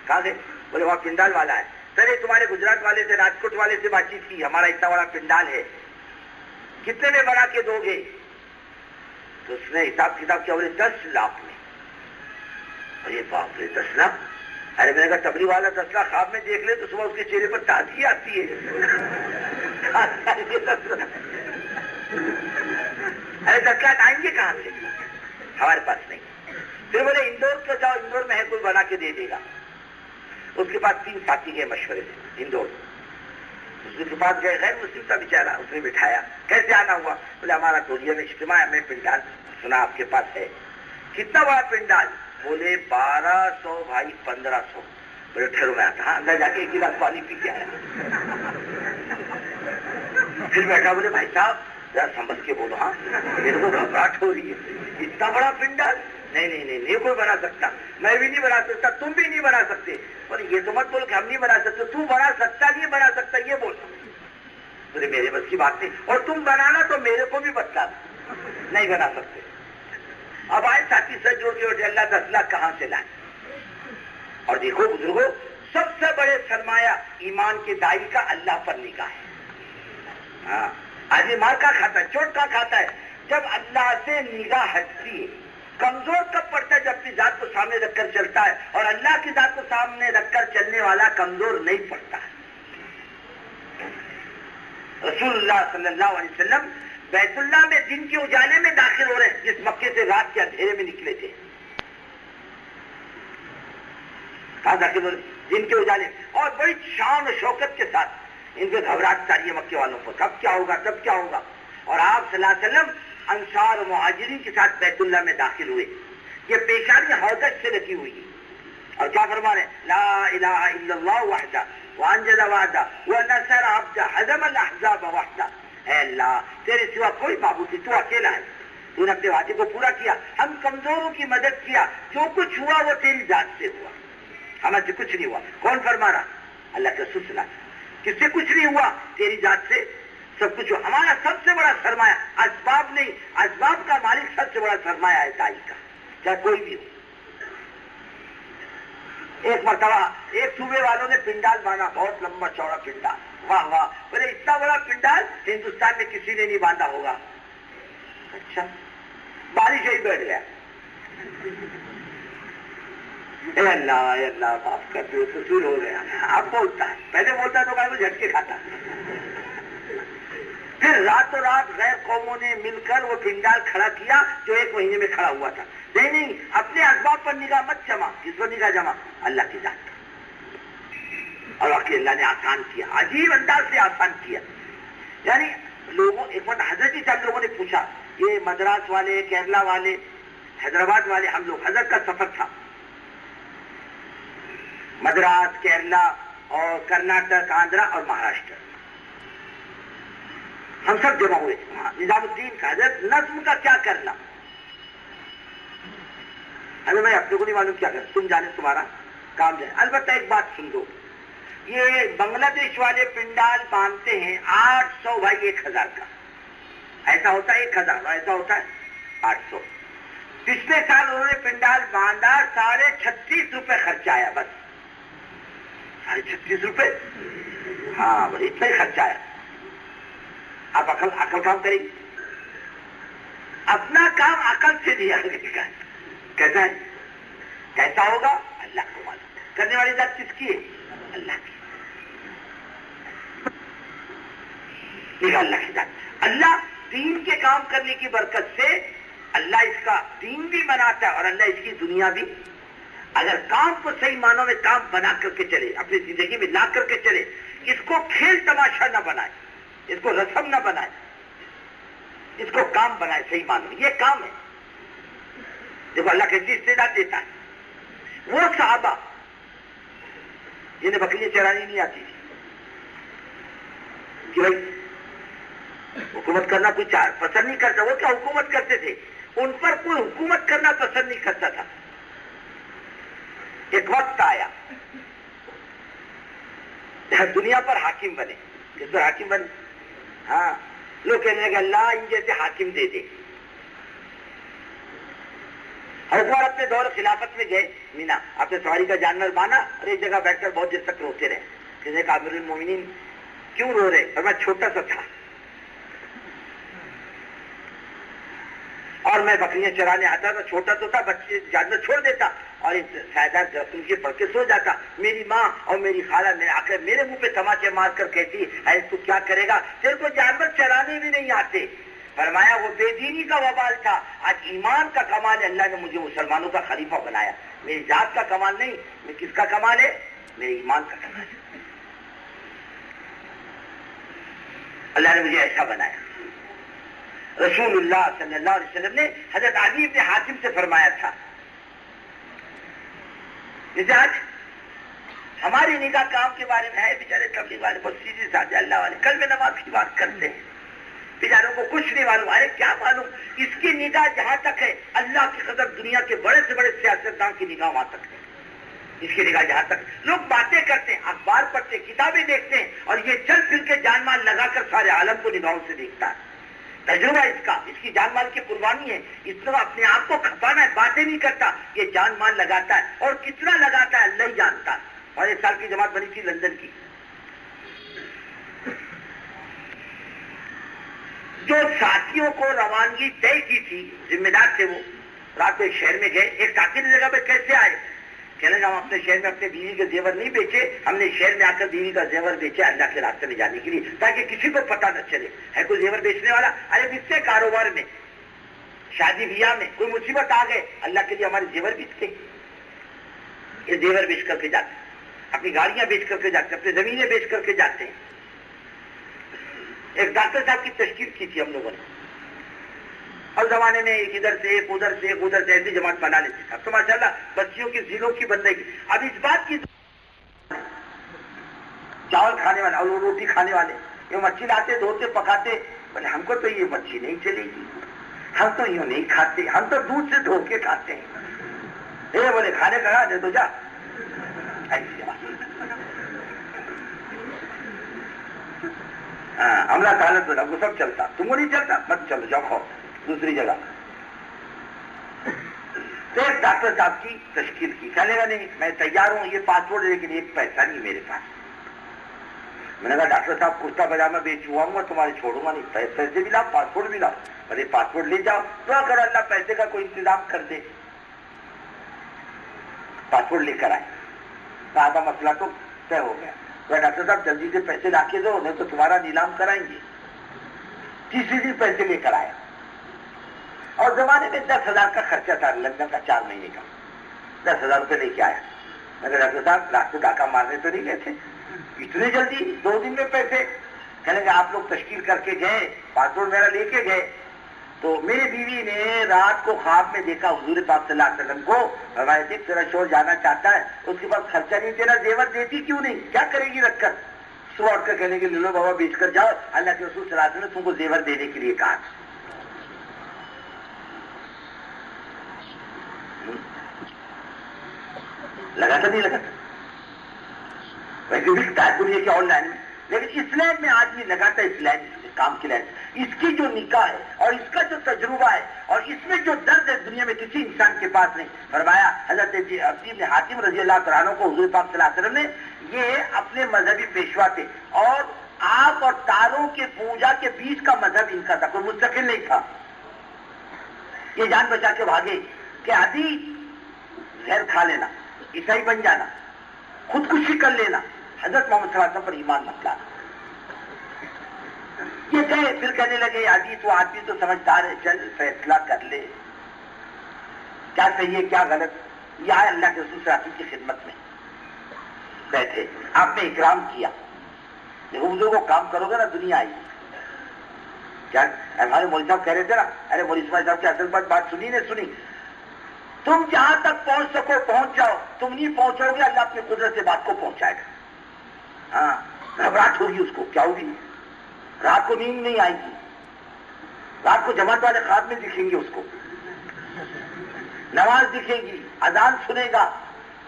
[SPEAKER 1] کہاں گئے؟ بولے وہاں پنڈال والا ہے. پہلے تمہارے گجرات والے سے راجکوٹ والے سے بات چیت کی, ہمارا اتنا بڑا پنڈال ہے, کتنے میں بنا کے دو گے؟ تو اس نے حساب کتاب کیا, بولے 10 لاکھ میں. ارے باپ رے 10 لاکھ. ارے میں نے کہا تبری والا 10 لاکھ خواب میں دیکھ لے تو صبح اس کے چہرے پر تازگی آتی ہے. ارے 10 لاکھ آئیں گے کہاں سے؟ ہمارے پاس نہیں. پھر بولے اندور تو جاؤ, اندور میں ہے کوئی بنا کے دے دے گا. اس کے پاس 3 ساتھی گئے مشورے سے اندور. اس کے پاس گئے, غیر مسلم کا بیچارہ, اس نے بٹھایا. کیسے آنا ہوا؟ بولے ہمارا ٹولیا میں اجتماع ہے, میں پنڈال سنا آپ کے پاس ہے. کتنا بڑا پنڈال؟ بولے 1200 بھائی 1500. بولے ٹھہرو میں آتا. ہاں اندر جا کے 1 گلاس پانی پی کے آیا. پھر بیٹھا, بولے بھائی صاحب ذرا سمجھ کے بولو, ہاں میرے کو گھبراہٹ ہو رہی ہے. اتنا بڑا پنڈال نہیں نہیں نہیں نہیں کوئی بنا سکتا, میں بھی نہیں بنا سکتا, تم بھی نہیں بنا سکتے. اور یہ تو مت بول کہ ہم نہیں بنا سکتے, تو بنا سکتا نہیں بنا سکتا یہ بول. بولے میرے بس کی بات نہیں, اور تم بنانا تو میرے کو بھی بتانا, نہیں بنا سکتے. اب آئے ساتھی سچ جوڑ کے, اللہ 10 لاکھ کہاں سے لائے؟ اور دیکھو بزرگوں, سب سے بڑے سرمایہ ایمان کے دائی کا اللہ پر نگاہ ہے. ہاں آدمی مار کا کھاتا ہے, چوٹ کا کھاتا ہے, جب اللہ سے نگاہ ہٹتی ہے. کمزور کب پڑتا ہے؟ جب اپنی ذات کو سامنے رکھ کر چلتا ہے, اور اللہ کی ذات کو سامنے رکھ کر چلنے والا کمزور نہیں پڑتا ہے. رسول اللہ صلی اللہ علیہ وسلم بیت اللہ میں دن کے اجالے میں داخل ہو رہے ہیں, جس مکے سے رات کے اندھیرے میں نکلے تھے. کہاں داخل ہو رہے؟ دن کے اجالے, اور بڑی شان و شوکت کے ساتھ. ان پہ گھبراہٹ ساری ہے مکے والوں کو, کب کیا ہوگا کب کیا ہوگا. اور آپ صلی اللہ علیہ وسلم انصار و مہاجرین کے ساتھ بیت اللہ میں داخل ہوئے. یہ پیشانی حوضت سے لگی ہوئی ہے, اور کیا فرما رہے ہیں؟ لا الہ الا اللہ وحدہ وانجز وعدہ ونصر عبدہ حزم الاحزاب وحدہ. اے اللہ تیرے سوا کوئی معبود نہیں, تو اکیلا ہے, تو نے اپنے وعدے کو پورا کیا, ہم کمزوروں کی مدد کیا, جو کچھ ہوا وہ تیری ذات سے ہوا, ہمیں سے کچھ نہیں ہوا. کون فرما رہا؟ اللہ کے رسول صلی اللہ علیہ وسلم. کس سے کچھ نہیں ہوا؟ تیری ذات سے سب کچھ ہوا. ہمارا سب سے بڑا سرمایہ اسباب نہیں, اسباب کا مالک سب سے بڑا سرمایہ ہے دائی کا, چاہے کوئی بھی ہو. ایک مرتبہ ایک صوبے والوں نے پنڈال باندھا, بہت لمبا چوڑا پنڈال. واہ واہ, بولے اتنا بڑا پنڈال ہندوستان میں کسی نے نہیں باندھا ہوگا. اچھا, بارش ہی بیٹھ گیا. اے اللہ معاف کر دو, قصور ہو گیا. اب بولتا ہے, پہلے بولتا تو وہ جھٹکے کھاتا. پھر راتوں رات غیر قوموں نے مل کر وہ پنڈال کھڑا کیا جو 1 مہینے میں کھڑا ہوا تھا. نہیں, اپنے اسباب پر نگاہ مت جما. کس پر نگاہ جما؟ اللہ کی ذات پر. اور واقعی اللہ نے آسان کیا, عجیب انداز سے آسان کیا. یعنی لوگوں, ایک بار حضرت صاحب لوگوں نے پوچھا, یہ مدراس والے, کیرلا والے, حیدرآباد والے, ہم لوگ, حضرت کا سفر تھا مدراس, کیرلا اور کرناٹک, آندھرا اور مہاراشٹر, ہم سب جمع ہوئے. نظام الدین کا حضرت نظم کا کیا کرنا, ابھی میں اپنے کو نہیں معلوم کیا کرنا, تم جانے تمہارا کام جائے. البتہ ایک بات سن دو, یہ بنگلہ دیش والے پنڈال باندھتے ہیں 800 بھائی 1000 کا. ایسا ہوتا ہے 1000, ایسا ہوتا ہے 800. پچھلے سال انہوں نے پنڈال باندھا, 36.5 روپے خرچہ آیا, بس 36.5 روپے. ہاں بس اتنا ہی خرچہ آیا. آپ عقل کام کریں گے, اپنا کام عقل سے دیا گا. کیسا ہے, کیسا ہوگا اللہ کو معلوم. کرنے والی ذات کس کی ہے؟ اللہ کی. اللہ کی ذات. اللہ دین کے کام کرنے کی برکت سے اللہ اس کا دین بھی بناتا ہے, اور اللہ اس کی دنیا بھی. اگر کام کو صحیح معنوں میں کام بنا کر کے چلے, اپنی زندگی میں لا کر کے چلے, اس کو کھیل تماشا نہ بنائے, اس کو رسم نہ بنائے, اس کو کام بنائے صحیح معنوں میں. یہ کام ہے. دیکھو اللہ کیسی استعداد دیتا ہے. وہ صحابہ جنہیں بکریاں چرانی نہیں آتی تھی کہ بھائی حکومت کرنا کوئی پسند نہیں کرتا, وہ کیا حکومت کرتے تھے, ان پر کوئی حکومت کرنا پسند نہیں کرتا تھا. ایک وقت آیا دنیا پر حاکم بنے. کس پر حاکم بنے؟ ہاں, لوگ کہنے لگے اللہ ان جیسے حاکم دے دے. ہر بار اپنے دور خلافت میں گئے مینا, اپنے سواری کا جانور بانا اور ایک جگہ بیٹھ کر بہت دیر تک روتے رہے. کسی نے کہا امیر المومنین کیوں رو رہے؟ اور میں چھوٹا سا تھا اور میں بکریاں چرانے آتا تھا، چھوٹا تو تھا، بچے جانور چھوڑ دیتا اور سایدار درختوں کے پڑھ کے سو جاتا. میری ماں اور میری خالہ نے آ کر میرے منہ پہ تماچے مار کر کہتی اے تو کیا کرے گا، تیرے کو جانور چرانے بھی نہیں آتے. فرمایا وہ بے دینی کا وبال تھا. آج ایمان کا کمال ہے، اللہ نے مجھے مسلمانوں کا خلیفہ بنایا. میری ذات کا کمال نہیں، میں کس کا کمال ہے؟ میرے ایمان کا کمال ہے. اللہ نے مجھے ایسا بنایا. رسول اللہ صلی اللہ علیہ وسلم نے حضرت علی بن حاتم سے فرمایا تھا، مزاج ہماری نگاہ کام کے بارے میں ہے، بیچارے تبلیغ والے بہت سیدھے سادھے اللہ والے کل میں نماز کی بات کرتے ہیں، بیچاروں کو کچھ نہیں معلوم. ارے کیا معلوم، اس کی نگاہ جہاں تک ہے اللہ کی قدر دنیا کے بڑے سے بڑے سیاستدان کی نگاہ وہاں تک ہے. اس کی نگاہ جہاں تک لوگ باتیں کرتے ہیں، اخبار پڑھتے ہیں، کتابیں دیکھتے ہیں، اور یہ چل پھر کے جان مال لگا کر سارے عالم کو نگاہوں سے دیکھتا ہے. تجربہ اس کی جان مال کی قربانی ہے. اس طرح اپنے آپ کو کھپانا ہے، باتیں نہیں کرتا، یہ جان مال لگاتا ہے اور کتنا لگاتا ہے اللہ ہی جانتا ہے. اور ایک سال کی جماعت بنی تھی لندن کی، جو ساتھیوں کو روانگی طے کی تھی، ذمہ دار تھے وہ، رات کو ایک شہر میں گئے. ایک ساتھی نے جگہ پہ کیسے آئے؟ کہنے لگا ہم اپنے شہر میں اپنے بیوی کے زیور نہیں بیچے، ہم نے شہر میں آ کر بیوی کا زیور بیچا اللہ کے راستے میں جانے کے لیے، تاکہ کسی کو پتہ نہ چلے ہے کوئی زیور بیچنے والا. ارے بکتے کاروبار میں، شادی بیاہ میں کوئی مصیبت آ گئے، اللہ کے لیے ہمارے زیور بیچتے، یہ زیور بیچ کر کے جاتے، اپنی گاڑیاں بیچ کر کے جاتے، اپنی زمینیں بیچ کر کے جاتے ہیں. ایک ڈاکٹر صاحب کی تشکیل کی تھی ہم لوگوں نے، اور زمانے میں ایک ادھر سے ایک ادھر سے ایک ادھر سے ایسی جماعت بنا لیتے تھے. تو ماشاءاللہ بچیوں کی ذیلوں کی بن رہی. اب اس بات کی چاول کھانے والے اور روٹی کھانے والے یہ مچھی لاتے دھوتے پکاتے، بولے ہم کو تو یہ مچھی نہیں چلے گی، ہم تو یوں نہیں کھاتے، ہم تو دودھ سے دھو کے کھاتے ہیں. اے بولے کھانے کا دے تو جا. ایسی حملہ تعلق ہم کو سب چلتا، تم کو نہیں چلتا مت چلو جاؤ کھاؤ دوسری جگہ. تو ایک ڈاکٹر صاحب کی تشکیل کی، کہنے گا نہیں میں تیار ہوں، یہ پاسپورٹ لیکن ایک پیسہ نہیں میرے پاس. میں نے کہا ڈاکٹر صاحب کرتا پاجامہ بیچوں گا تمہارے چھوڑوں گا نہیں، پیسے بھی لاؤ پاسپورٹ بھی لاؤ. ارے پاسپورٹ لے جاؤ تو اگر اللہ پیسے کا کوئی انتظام کر دے. پاسپورٹ لے کر آئے تو آدھا مسئلہ تو طے ہو گیا. تو ڈاکٹر صاحب جلدی سے پیسے لا کے دو نہیں تو تمہارا نیلام کرائیں گے. تیسری دن پیسے لے کر آیا اور زمانے میں 10,000 کا خرچہ تھا لندن کا 4 مہینے کا. 10,000 روپے لے کے آیا. میں نے ڈاکٹر صاحب رات کو ڈاکہ مارنے تو نہیں گئے تھے اتنی جلدی 2 دن میں پیسے؟ کہنے کہ آپ لوگ تشکیل کر کے گئے، پاسپورٹ میرا لے کے گئے. تو میری بیوی نے رات کو خواب میں دیکھا حضور پاک صلی اللہ علیہ وسلم کو. ہمارے دیکھ تیرا شوہر جانا چاہتا ہے، اس کے پاس خرچہ نہیں، تیرا زیور دیتی کیوں نہیں، کیا کرے گی رکھ کر؟ سو اٹھ کر کہنے کے لے لو بابا بیچ کر جاؤ، اللہ کے رسول صلی اللہ علیہ وسلم نے تم کو زیور دینے کے لیے کہا. لگا تھا نہیں لگا تھا؟ ویسے بکتا ہے دنیا کے آن لائن میں، لیکن اس لائن میں آدمی لگاتا ہے، اس لائن کام کی لائن. اس کی جو نکاح ہے اور اس کا جو تجربہ ہے اور اس میں جو درد ہے دنیا میں کسی انسان کے پاس نہیں. فرمایا حضرت عدی بن حاتم رضی اللہ تعالیٰ عنہ کو حضور پاک صلی اللہ علیہ وسلم نے، یہ اپنے مذہبی پیشوا تھے اور آگ اور تاروں کے پوجا کے بیچ کا مذہب ان کا تھا، کوئی مستقل نہیں تھا. یہ جان بچا کے بھاگے کہ عدی زہر کھا لینا، عیسائی بن جانا، خودکشی کر لینا، حضرت محمد صلی اللہ علیہ وسلم پر ایمان مت لانا. یہ گئے پھر کہنے لگے عدی تو آدمی تو سمجھدار ہے، چل فیصلہ کر لے کیا صحیح ہے کیا غلط. یہ آئے اللہ کے رسول صلی اللہ علیہ وسلم کی خدمت میں بیٹھے، آپ نے اکرام کیا. دیکھو بزرگوں کو کام کرو گے نا دنیا آئی. کیا ہمارے مولوی صاحب کہہ رہے تھے نا، ارے مولوی اسماعیل صاحب کی اصل بات سنی نے سنی. تم جہاں تک پہنچ سکو پہنچ جاؤ، تم نہیں پہنچو گے اللہ اپنی قدرت سے بات کو پہنچائے گا. ہاں گھبراہٹ ہوگی اس کو، کیا ہوگی؟ رات کو نیند نہیں آئے گی، رات کو جماعت والے خواب میں دکھیں گے، اس کو نماز دکھے گی، اذان سنے گا،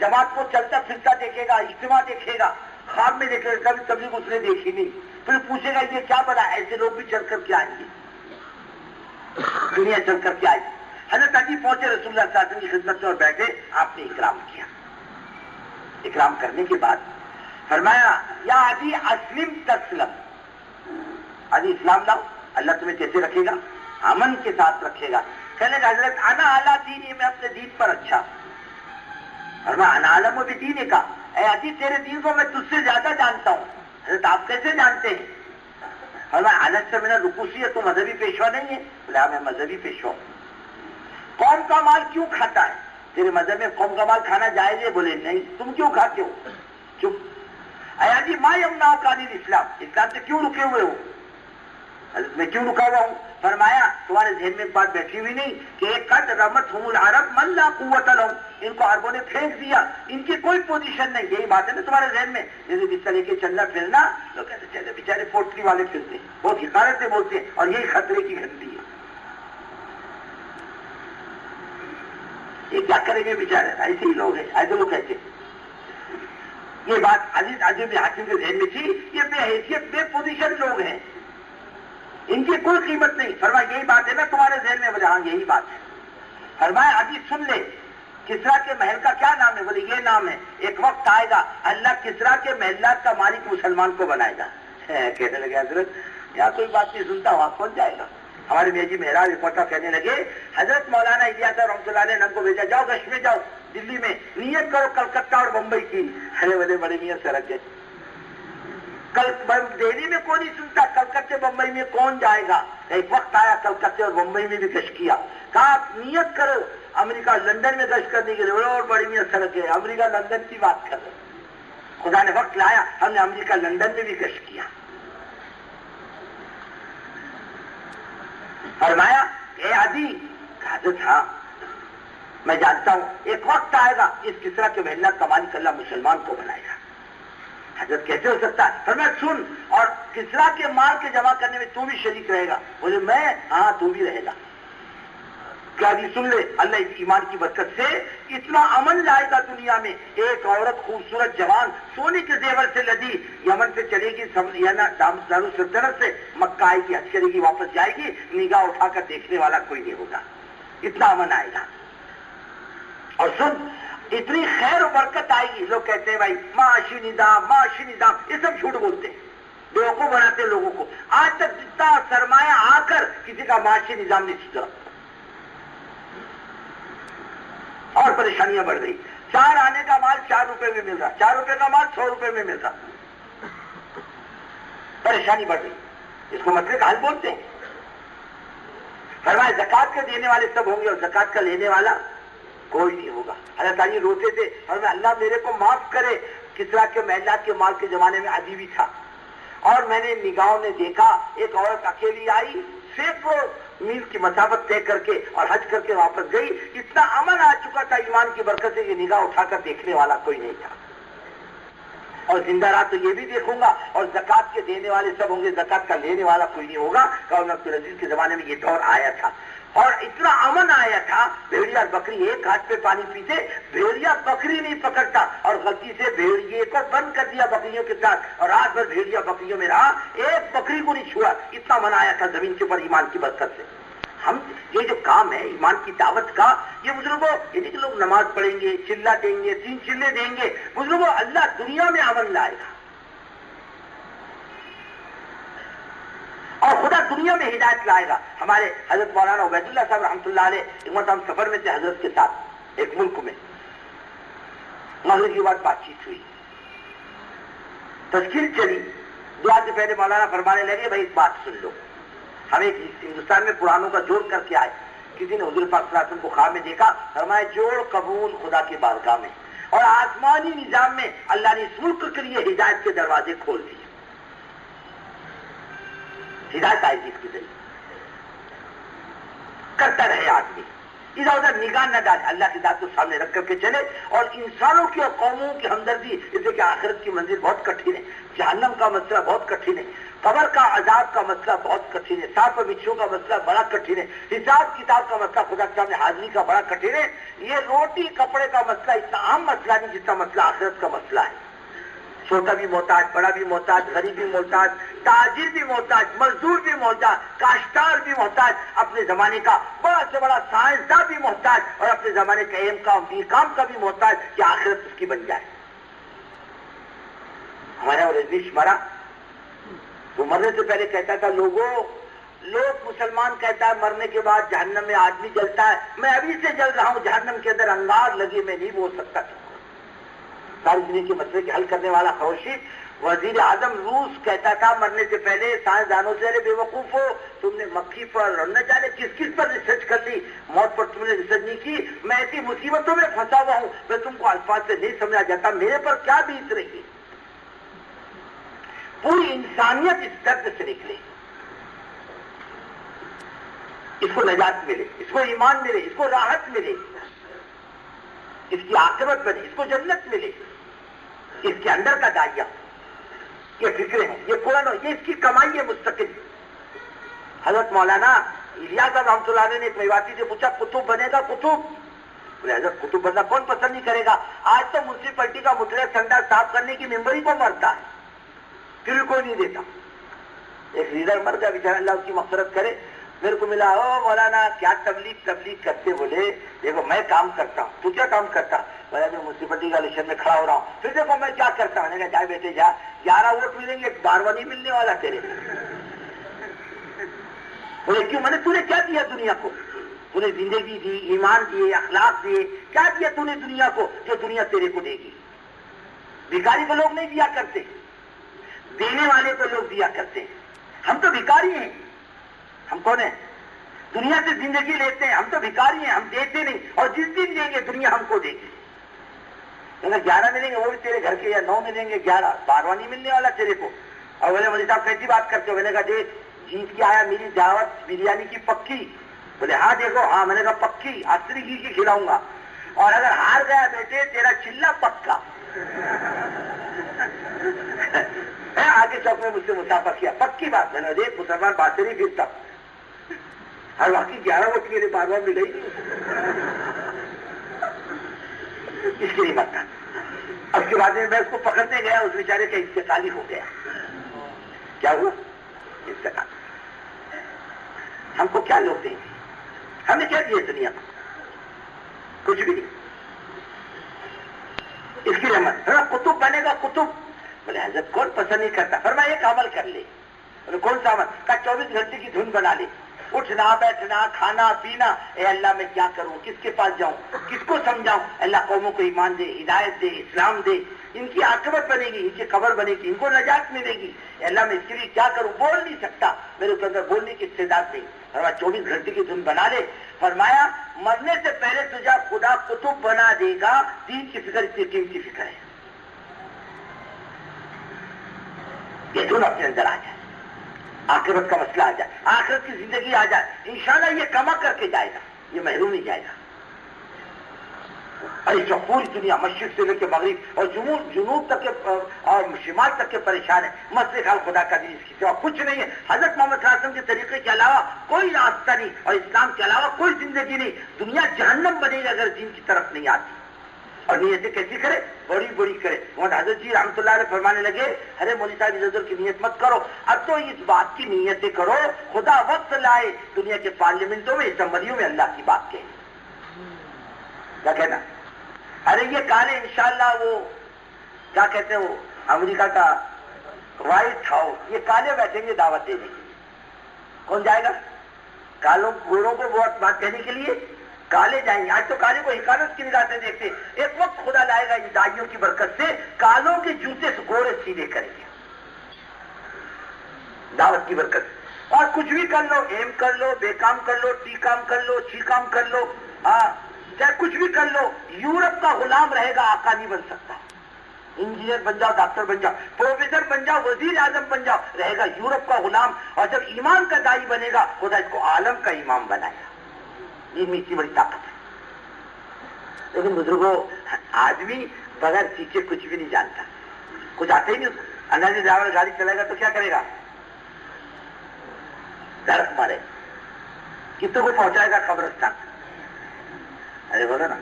[SPEAKER 1] جماعت کو چلتا پھرتا دیکھے گا، اجتماع دیکھے گا، خواب میں دیکھے گا. کبھی تبلیغ اس نے دیکھی نہیں. پھر پوچھے گا یہ کیا بنا؟ ایسے لوگ بھی چل کر کے آئیں گے، دنیا چل کر کے آئے گی. حضرت علی پہنچے رسول اللہ صلی اللہ علیہ وسلم کی خدمت میں اور بیٹھے. آپ نے اکرام کیا. اکرام کرنے کے بعد فرمایا یا عدی اسلم تسلم، عدی اسلام لاؤ، اللہ تمہیں کیسے رکھے گا؟ امن کے ساتھ رکھے گا۔ کہنے لگا حضرت انا اعلیٰ دینی، میں اپنے دین پر اچھا۔ فرمایا انا عالم بدین کا، اے عدی تیرے دین کو میں تجھ سے زیادہ جانتا ہوں۔ حضرت آپ کیسے جانتے ہیں؟ فرمایا الگ سے میرا رکوسی ہے، تو مذہبی پیشوا نہیں ہے؟ بولا میں مذہبی پیشوا ہوں۔ قوم کا مال کیوں کھاتا ہے؟ تیرے مذہب میں قوم کا مال کھانا جائز ہے؟ بولے نہیں۔ تم کیوں کھاتے ہو؟ چپ۔ اے عدی ما یمنعک عن الاسلام، اسلام سے کیوں رکے ہوئے ہو؟ حضرت میں کیوں رکا ہوا ہوں؟ فرمایا تمہارے ذہن میں ایک بات بیٹھی ہوئی نہیں کہ قد رمتہم العرب من لا قوت لہم، ان کو عربوں نے پھینک دیا، ان کی کوئی پوزیشن نہیں، یہی بات ہے نا تمہارے ذہن میں؟ جیسے بستر لے کے چلنا پھرنا، لوگ کہتے چلے بیچارے پوٹری والے پھرتے ہیں، بہت حقارت سے بولتے ہیں، اور یہی خطرے کی گھنٹی ہے۔ یہ کیا کریں گے بیچارے؟ ایسے ہی لوگ ہیں، ایسے لوگ کہتے ہیں۔ یہ بات عزیز عجیب حاکم کے ذہن میں تھی، یہ بے حیثیت بے پوزیشن لوگ ہیں، ان کی کوئی قیمت نہیں۔ فرمایا یہی بات ہے نا تمہارے ذہن میں؟ بولے ہاں یہی بات ہے۔ فرمایا عزیز سن لے، کسرا کے محل کا کیا نام ہے؟ بولے یہ نام ہے، ایک وقت آئے گا اللہ کسرا کے محلات کا مالک مسلمان کو بنائے گا۔ کہنے لگے حضرت یہاں کوئی بات نہیں سنتا، وہاں کون جائے گا؟ ہمارے میاں جی مہراج رپورٹر کہنے لگے حضرت مولانا الیاس رحمۃ اللہ علیہ نے ہم کو بھیجا، جاؤ گشت میں جاؤ، دلی میں نیت کرو کلکتہ اور بمبئی کی۔ ارے بڑے بڑے میاں سرک گئے، دہلی میں کون نہیں سنتا، کلکتے بمبئی میں کون جائے گا؟ ایک وقت آیا کلکتے اور بمبئی میں بھی گشت کیا، کہا نیت کرو امریکہ لندن میں گشت کرنے کے لیے، اور بڑی میاں سڑک ہے، امریکہ لندن کی بات کر رہے۔ خدا نے وقت لایا، ہم نے امریکہ لندن میں بھی گشت کیا۔ فرمایا اے عدی، حضرت ہاں میں جانتا ہوں ایک وقت آئے گا اس کسرا کے محلات کا مالک اللہ مسلمان کو بنائے گا۔ حضرت کیسے ہو سکتا ہے؟ فرمایا سن، اور کسرا کے مال کے جمع کرنے میں تو بھی شریک رہے گا؟ بولے میں؟ ہاں تو بھی رہے گا۔ کیا جی سن لے، اللہ اس ایمان کی برکت سے اتنا امن لائے گا دنیا میں۔ ایک عورت خوبصورت جوان سونے کے زیور سے لدی یمن سے چلے گی، دارالسلطنت سے مکہ آئے گی، حج کرے گی، واپس جائے گی، نگاہ اٹھا کر دیکھنے والا کوئی نہیں ہوگا، اتنا امن آئے گا۔ اور سن، اتنی خیر و برکت آئے گی۔ لوگ کہتے ہیں بھائی معاشی نظام، معاشی نظام، یہ سب جھوٹ بولتے ہیں، بیوقوف بناتے ہیں لوگوں کو۔ آج تک جتنا سرمایہ آ کر کسی کا معاشی نظام نہیں سدھرا، اور پریشانیاں بڑھ گئی۔ 4 آنے کا مال 4 روپے میں مل رہا، 4 روپے کا مال 100 روپے میں مل رہا، پریشانی بڑھ گئی۔ اس کو مسئلے کا حل بولتے ہیں۔ فرمایا زکات کے دینے والے سب ہوں گے اور زکات کا لینے والا کوئی نہیں ہوگا۔ حضرت علی روتے تھے اور میں اللہ میرے کو معاف کرے، کسرا کے محلات کے مال کے زمانے میں عدی بھی تھا، اور میں نے نگاہوں نے دیکھا ایک عورت اکیلی آئی، سینکڑوں میل کی مسافت طے کر کے اور حج کر کے واپس گئی۔ اتنا امن آ چکا تھا ایمان کی برکت سے کہ نگاہ اٹھا کر دیکھنے والا کوئی نہیں تھا۔ اور زندہ رات تو یہ بھی دیکھوں گا، اور زکات کے دینے والے سب ہوں گے، زکات کا لینے والا کوئی نہیں ہوگا۔ کہ عبدالعزیز کے زمانے میں یہ دور آیا تھا، اور اتنا امن آیا تھا، بھیڑیا اور بکری ایک ہاتھ پہ پانی پیتے، بھیڑیا بکری نہیں پکڑتا، اور غلطی سے بھیڑیے کو بند کر دیا بکریوں کے ساتھ، اور رات بھر بھیڑیا بکریوں میں رہا، ایک بکری کو نہیں چھوڑا۔ اتنا امن آیا تھا زمین کے اوپر ایمان کی برکت سے۔ ہم یہ جو کام ہے ایمان کی دعوت کا، یہ بزرگوں یہ نہیں کہ لوگ نماز پڑھیں گے، چلا دیں گے، 3 چلے دیں گے، بزرگوں اللہ دنیا میں امن لائے گا، اور خدا دنیا میں ہدایت لائے گا۔ ہمارے حضرت مولانا عبید اللہ صاحب رحمۃ اللہ علیہ ایک مرتبہ ہم سفر میں تھے حضرت کے ساتھ ایک ملک میں، مغرب کی بات چیت ہوئی، تشکیل چلی، دعا سے پہلے مولانا فرمانے لگے بھائی ایک بات سن لو، ہم ایک ہندوستان میں پرانوں کا جوڑ کر کے آئے، کسی نے حضور پاک صلی اللہ علیہ وسلم کو خواب میں دیکھا، فرمایا جوڑ قبول خدا کی بارگاہ میں، اور آسمانی نظام میں اللہ نے اس ملک کے لیے ہدایت کے دروازے کھول دیے، ہدایت آئے گی اس کے ذریعے، کرتا رہے آدمی، ادھر ادھر نگاہ نہ ڈالے، اللہ کی ذات کو سامنے رکھ کر کے چلے، اور انسانوں کی اور قوموں کی ہمدردی، جیسے کہ آخرت کی منزل بہت کٹھن ہے، جہنم کا مسئلہ بہت کٹھن ہے، قبر کا عذاب کا مسئلہ بہت کٹھن ہے، سانپ اور بچھو کا مسئلہ بڑا کٹھن ہے، حساب کتاب کا مسئلہ خدا کے سامنے حاضری کا بڑا کٹھن ہے، یہ روٹی کپڑے کا مسئلہ اتنا عام مسئلہ نہیں جتنا مسئلہ آخرت کا مسئلہ ہے۔ چھوٹا بھی محتاج، بڑا بھی محتاج، غریب بھی محتاج، تاجر بھی محتاج، مزدور بھی محتاج، کاشتکار بھی محتاج، اپنے زمانے کا بڑا سے بڑا سائنسداں بھی محتاج، اور اپنے زمانے کا اہم کام بھی محتاج کہ آخرت اس کی بن جائے۔ ہمارا رجنیش مرا تو مرنے سے پہلے کہتا تھا لوگ مسلمان کہتا ہے مرنے کے بعد جہنم میں آدمی جلتا ہے، میں ابھی سے جل رہا ہوں، جہنم کے اندر انگار لگے میں نہیں بول سکتا تھا۔ ساری دنیا کے مسئلے کے حل کرنے والا خورشید وزیر اعظم روس کہتا تھا مرنے سے پہلے سائنسدانوں سے ارے بے وقوف ہو، تم نے مکھی پر اور نہ جانے کس پر ریسرچ کر لی، موت پر تم نے ریسرچ نہیں کی، میں ایسی مصیبتوں میں پھنسا ہوا ہوں میں تم کو الفاظ سے نہیں سمجھا جاتا میرے پر کیا بیت رہی ہے۔ پوری انسانیت اس درد سے نکلے، اس کو نجات ملے، اس کو ایمان ملے، اس کو راحت ملے، اس کی عاقبت بنے، اس کو جنت ملے، اس کے اندر کا دائیا، یہ فکریں ہیں، یہ قرآن، یہ اس کی کمائی ہے مستقل۔ حضرت مولانا الیاس رحمۃ اللہ علیہ نے ایک میواتی سے پوچھا قطب بنے گا قطب؟ بولے حضرت قطب بننا کون پسند نہیں کرے گا؟ آج تو میونسپلٹی کا مطلع سنڈا صاف کرنے کی ممبری کو مرتا ہے، پھر بھی کوئی نہیں دیتا۔ ایک لیڈر مر گیا بیچارہ، اللہ اس کی مغفرت کرے، میرے کو ملا، او مولانا کیا تبلیغ کرتے؟ بولے دیکھو میں کام کرتا ہوں، تو کیا کام کرتا؟ بولے میں میونسپلٹی کا الیکشن میں کھڑا ہو رہا ہوں، پھر دیکھو میں کیا کرتا ہوں۔ میں نے کہا جائے بیٹے جا، 11 ووٹ ملیں گے، 12واں نہیں ملنے والا تیرے۔ بولے کیوں؟ میں نے تو نے کیا دیا دنیا کو؟ تو نے زندگی دی، ایمان دیے، اخلاق دیے، کیا دیا تو نے دنیا کو جو دنیا تیرے کو دے گی؟ بھکاری کو لوگ نہیں دیا کرتے، دینے والے کو لوگ دیا کرتے ہیں۔ ہم تو بھکاری ہیں، ہم کون ہیں؟ دنیا سے زندگی لیتے ہیں، ہم تو بھکاری ہیں، ہم دیتے نہیں، اور جس دن دیں گے دنیا ہم کو دے گی۔ 11 ملیں گے وہ بھی تیرے گھر کے، یا 9 ملیں گے 11، 12واں نہیں ملنے والا تیرے کو۔ اور بولے مولوی صاحب کیسی بات کرتے ہو؟ میں نے کہا دیکھ جیت کے آیا میری دعوت بریانی کی پکی؟ بولے ہاں دیکھو، ہاں۔ میں نے کہا پکی، عصری گھی کی کھلاؤں گا، اور اگر ہار گیا بیٹے تیرا چلہ پکا۔ آگے چوک میں مجھ سے مسافہ کیا، پکی بات۔ میں نے دیکھ مسلمان بات سے نہیں پھرتا، اور باقی 11 ووٹ میرے 12واں ملے ہی اس کے لیے مرتا۔ اب کے بعد میں اس کو پکڑنے گیا، اس بیچارے کا انتقالی ہو گیا۔ کیا ہوا؟ انتقال۔ ہم کو کیا لوگ دیں گے؟ ہم نے کیا دیا دنیا کو؟ کچھ بھی نہیں۔ اس کی رحمت قطب بنے گا قطب؟ بولے حضرت کون پسند نہیں کرتا؟ فرمایا ایک عمل کر لے۔ بولے کون سا عمل؟ کہا 24 گھنٹے کی دھن بنا لے، اٹھنا بیٹھنا کھانا پینا، اے اللہ میں کیا کروں، کس کے پاس جاؤں، کس کو سمجھاؤں؟ اللہ قوموں کو ایمان دے، ہدایت دے، اسلام دے، ان کی عاقبت بنے گی، ان کی قبر بنے گی، ان کو نجات ملے گی۔ اے اللہ میں اس کے لیے کیا کروں؟ بول نہیں سکتا، میرے کے اندر بولنے کی استعداد نہیں۔ فرمایا 24 گھنٹے کی دھن بنا لے۔ فرمایا مرنے سے پہلے تجھے خدا قطب بنا دے گا، دین کی فکر اتنی قیمتی فکر ہے، یہ دھن اپنے اندر آ جائے، آخرت کا مسئلہ آ جائے، آخرت کی زندگی آ جائے، انشاءاللہ یہ کما کر کے جائے گا، یہ محروم نہیں جائے گا۔ اور اس وقت پوری دنیا مشرق سے لے کے مغرب اور جنوب تک کے اور شمال تک کے پریشان ہے، مشرق حال خدا کا دین اس کی سوا کچھ نہیں ہے۔ حضرت محمد صلی اللہ علیہ وسلم کے طریقے کے علاوہ کوئی راستہ نہیں، اور اسلام کے علاوہ کوئی زندگی نہیں۔ دنیا جہنم بنے گی اگر دین کی طرف نہیں آتی۔ اور نیتیں کیسی کرے؟ بڑی بڑی کرے۔ محمد حضرت جی رحمۃ اللہ علیہ فرمانے لگے ارے مولوی صاحب ادھر کی نیت مت کرو، اب تو اس بات کی نیتیں کرو خدا وقت لائے دنیا کے پارلیمنٹوں میں، اسمبلیوں میں اللہ کی بات کہیں۔ کیا کہنا؟ ارے یہ کالے انشاءاللہ وہ کیا کہتے ہیں، وہ امریکہ کا وائٹ ہاؤس، یہ کالے بیٹھیں گے دعوت دینے کے لیے۔ کون جائے گا؟ کالوں گوروں کو بات کہنے کے لیے کالے جائیں گے۔ آج تو کالے کو حکالت کی نگاہ سے دیکھتے، ایک وقت خدا لائے گا ان داعیوں کی برکت سے کالوں کے جوتے سے گورے سیدھے کریں گے دعوت کی برکت سے۔ اور کچھ بھی کر لو، ایم کر لو، بے کام کر لو، ٹی کام کر لو، چھی کام کر لو، ہاں چاہے کچھ بھی کر لو، یورپ کا غلام رہے گا، آقا نہیں بن سکتا۔ انجینئر بن جاؤ، ڈاکٹر بن جاؤ، پروفیسر بن جاؤ، وزیر اعظم بن جاؤ، رہے گا یورپ کا غلام۔ اور جب ایمان کا داعی بنے گا خدا اس کو عالم کا امام بنائے گا۔ یہ اتنی بڑی طاقت ہے۔ لیکن بزرگوں آدمی بغیر سیکھے کچھ بھی نہیں جانتا، کچھ آتا ہی نہیں اس کو۔ اندازے ڈرائیور گاڑی چلائے گا تو کیا کرے گا؟ دھڑک مارے، کتنے کو پہنچائے گا قبرستان؟ ارے بولو نا،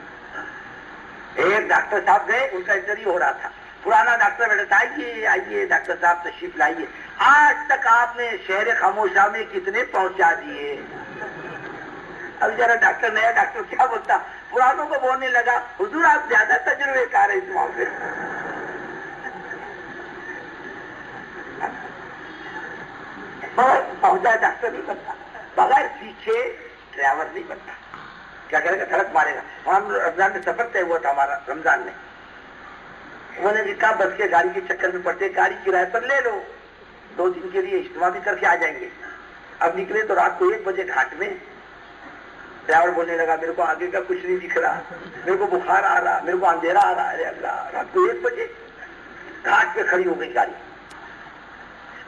[SPEAKER 1] ایک ڈاکٹر صاحب گئے، ان کا انٹرویو ہو رہا تھا، پرانا ڈاکٹر بیٹھا تھا، آئیے آئیے ڈاکٹر صاحب تشریف لائیے، آج تک آپ نے شہر خاموشہ میں کتنے پہنچا دیے؟ اب ذرا ڈاکٹر نیا ڈاکٹر کیا بولتا؟ پرانوں کو بولنے لگا حضور آپ زیادہ تجربے کار ہیں اس معاملے میں۔ بغیر پہنچا ڈاکٹر نہیں بنتا، بغیر سیکھے ڈرائیور نہیں بنتا. کیا کرے گا؟ سڑک مارے گا. ہم رمضان میں سفر طے ہوا تھا ہمارا رمضان میں. انہوں نے بھی کہا بس کے گاڑی کے چکر میں پڑتے گاڑی کرائے پر لے لو، 2 دن کے لیے اجتماع بھی کر کے آ جائیں گے. اب نکلے تو رات کو 1 بجے گھاٹ میں. ڈرائیور بولنے لگا میرے کو آگے کا کچھ نہیں دکھ رہا، میرے کو بخار آ رہا، میرے کو اندھیرا آ رہا. ارے اللہ، رات کو 1 بجے گھاٹ پہ کھڑی ہو گئی گاڑی.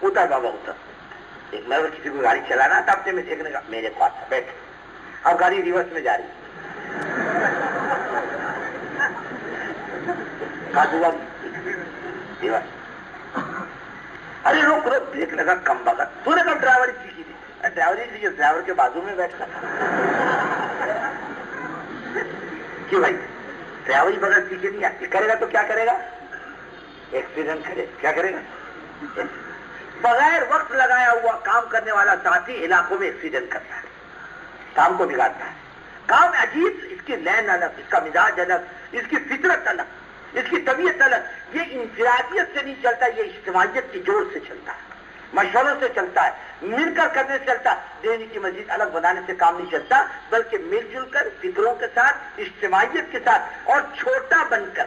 [SPEAKER 1] اتر بابا اتر. ایک میں کسی کو گاڑی چلانا تھا اپنے میں دیکھنے کا، میرے پاس تھا بیٹھ. اب گاڑی ریورس میں جا رہی. ارے روک روک، دیکھ لگا کم بغت. تو نے کب ڈرائیوری سیکھی تھی؟ ڈرائیوری سیکھی ڈرائیور کے بازو میں بیٹھا کیوں بھائی؟ ڈرائیوری بغیر سیکھے نہیں آتی. کرے گا تو کیا کرے گا؟ ایکسیڈنٹ کرے. کیا کرے گا؟ بغیر وقت لگایا ہوا کام کرنے والا ساتھی علاقوں میں ایکسیڈنٹ کرتا ہے، کام کو بگاڑتا ہے. کام عجیب، اس کی لین الگ، اس کا مزاج الگ، اس کی فطرت الگ، اس کی طبیعت الگ. یہ انفرادیت سے نہیں چلتا، یہ اجتماعیت کی جوڑ سے چلتا ہے، مشوروں سے چلتا ہے، مل کر کرنے سے چلتا ہے. دہلی کی مسجد الگ بنانے سے کام نہیں چلتا، بلکہ مل جل کر فکروں کے ساتھ، اجتماعیت کے ساتھ اور چھوٹا بن کر.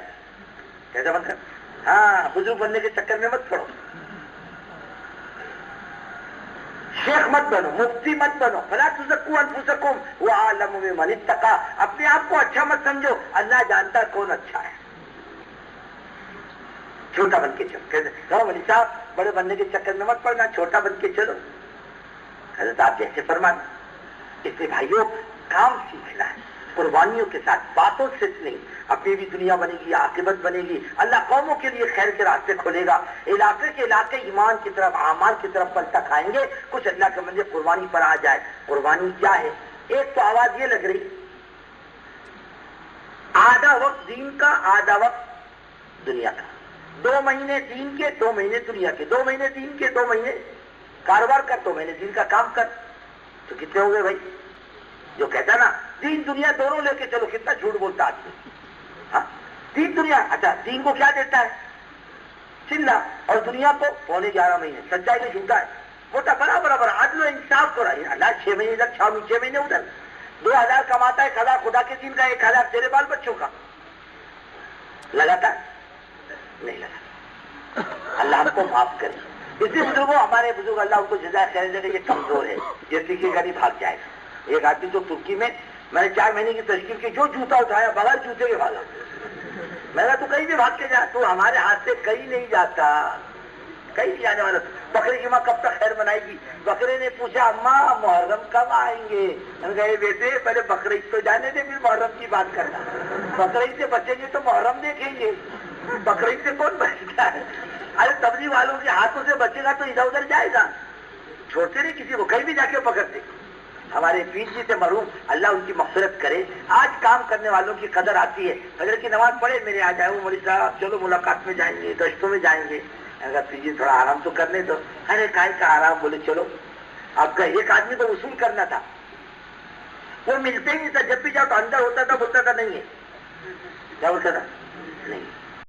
[SPEAKER 1] کیسا بن کر؟ ہاں، بزرگ بننے کے چکر میں مت پڑو، شیخ مت بنو، مفتی مت بنو. فلا تزکوا انفسکم واعلم بمن اتقى. اپنے آپ کو اچھا مت سمجھو، اللہ جانتا ہے کون اچھا ہے. چھوٹا بن کے چلو. کہو ولی صاحب بڑے بننے کے چکر میں مت پڑنا، چھوٹا بن کے چلو. حضرت آپ جیسے فرماتے. اس لیے بھائیوں، کام سیکھنا ہے قربانیوں کے ساتھ، باتوں سے نہیں. اپنی بھی دنیا بنے گی، عاقبت بنے گی. اللہ قوموں کے لیے خیر کے راستے کھولے گا. علاقے کے علاقے ایمان کی طرف، اعمال کی طرف پلٹا کھائیں گے. کچھ اللہ کے بندے قربانی پر آ جائے. قربانی کیا ہے؟ ایک تو آواز یہ لگ رہی، آدھا وقت دین کا، آدھا وقت دنیا کا. 2 مہینے دین کے، 2 مہینے دنیا کے. 2 مہینے دین کے، 2 مہینے کاروبار کر، 2 مہینے دین کا کام کر. تو کتنے ہو گئے بھائی؟ جو کہتا نا دین دنیا دونوں لے کے چلو، کتنا جھوٹ بولتا آدمی. ہاں، دین دنیا. اچھا، دین کو کیا دیتا ہے؟ چلا. اور دنیا کو 11.5 مہینے. سچائی میں جھوٹا ہے، ووٹا برابر. عدل و انصاف کو رہی. اللہ 6 مہینے ادھر، 6 مہینے ادھر. 2000 کماتا ہے، 1000 خدا کے دین کا، 1000 تیرے بال بچوں کا. لگاتا نہیں لگا. اللہ ہم کو معاف کرے. اسی بزرگوں، ہمارے بزرگ اللہ ان کو جزائے خیر دے. یہ کمزور ہے، یہ سیکھے گا نہیں، بھاگ جائے گا. ایک آدمی تو ترکی میں نے 4 مہینے کی تشکیل کی، جو جوتا اٹھایا بغیر جوتے کے بھاگا. میں نے تو کہیں بھی بھاگ کے جا، تو ہمارے ہاتھ سے کہیں نہیں جاتا، کہیں نہیں جانے والا. بکرے کی ماں کب تک خیر منائے گی؟ بکرے نے پوچھا اماں محرم کب آئیں گے؟ میں نے کہا بیٹے پہلے بقرعید تو جانے دے، پھر محرم کی بات کرنا. بقرعید سے بچیں گے تو محرم دیکھیں گے. بقرعید سے کون بچتا ہے؟ ارے تبلیغ والوں کے ہاتھوں سے بچے گا تو ادھر ادھر جائے گا. چھوڑتے نہیں کسی کو، کہیں بھی جا کے پکڑتے. ہمارے پیر جی سے مرحوم اللہ ان کی مغفرت کرے. آج کام کرنے والوں کی قدر آتی ہے. فجر کی نماز پڑھے، میرے آ جائے مولوی صاحب چلو ملاقات میں جائیں گے، گشتوں میں جائیں گے. اگر پیر جی تھوڑا آرام تو کرنے دو. ارے کائے کا آرام؟ بولے چلو. آپ کا ایک آدمی تو وصول کرنا تھا، وہ ملتے ہی نہیں تھا. جب بھی جاؤ تو اندر ہوتا تھا، بولتا تھا نہیں ہے. کیا بولتا تھا؟ نہیں.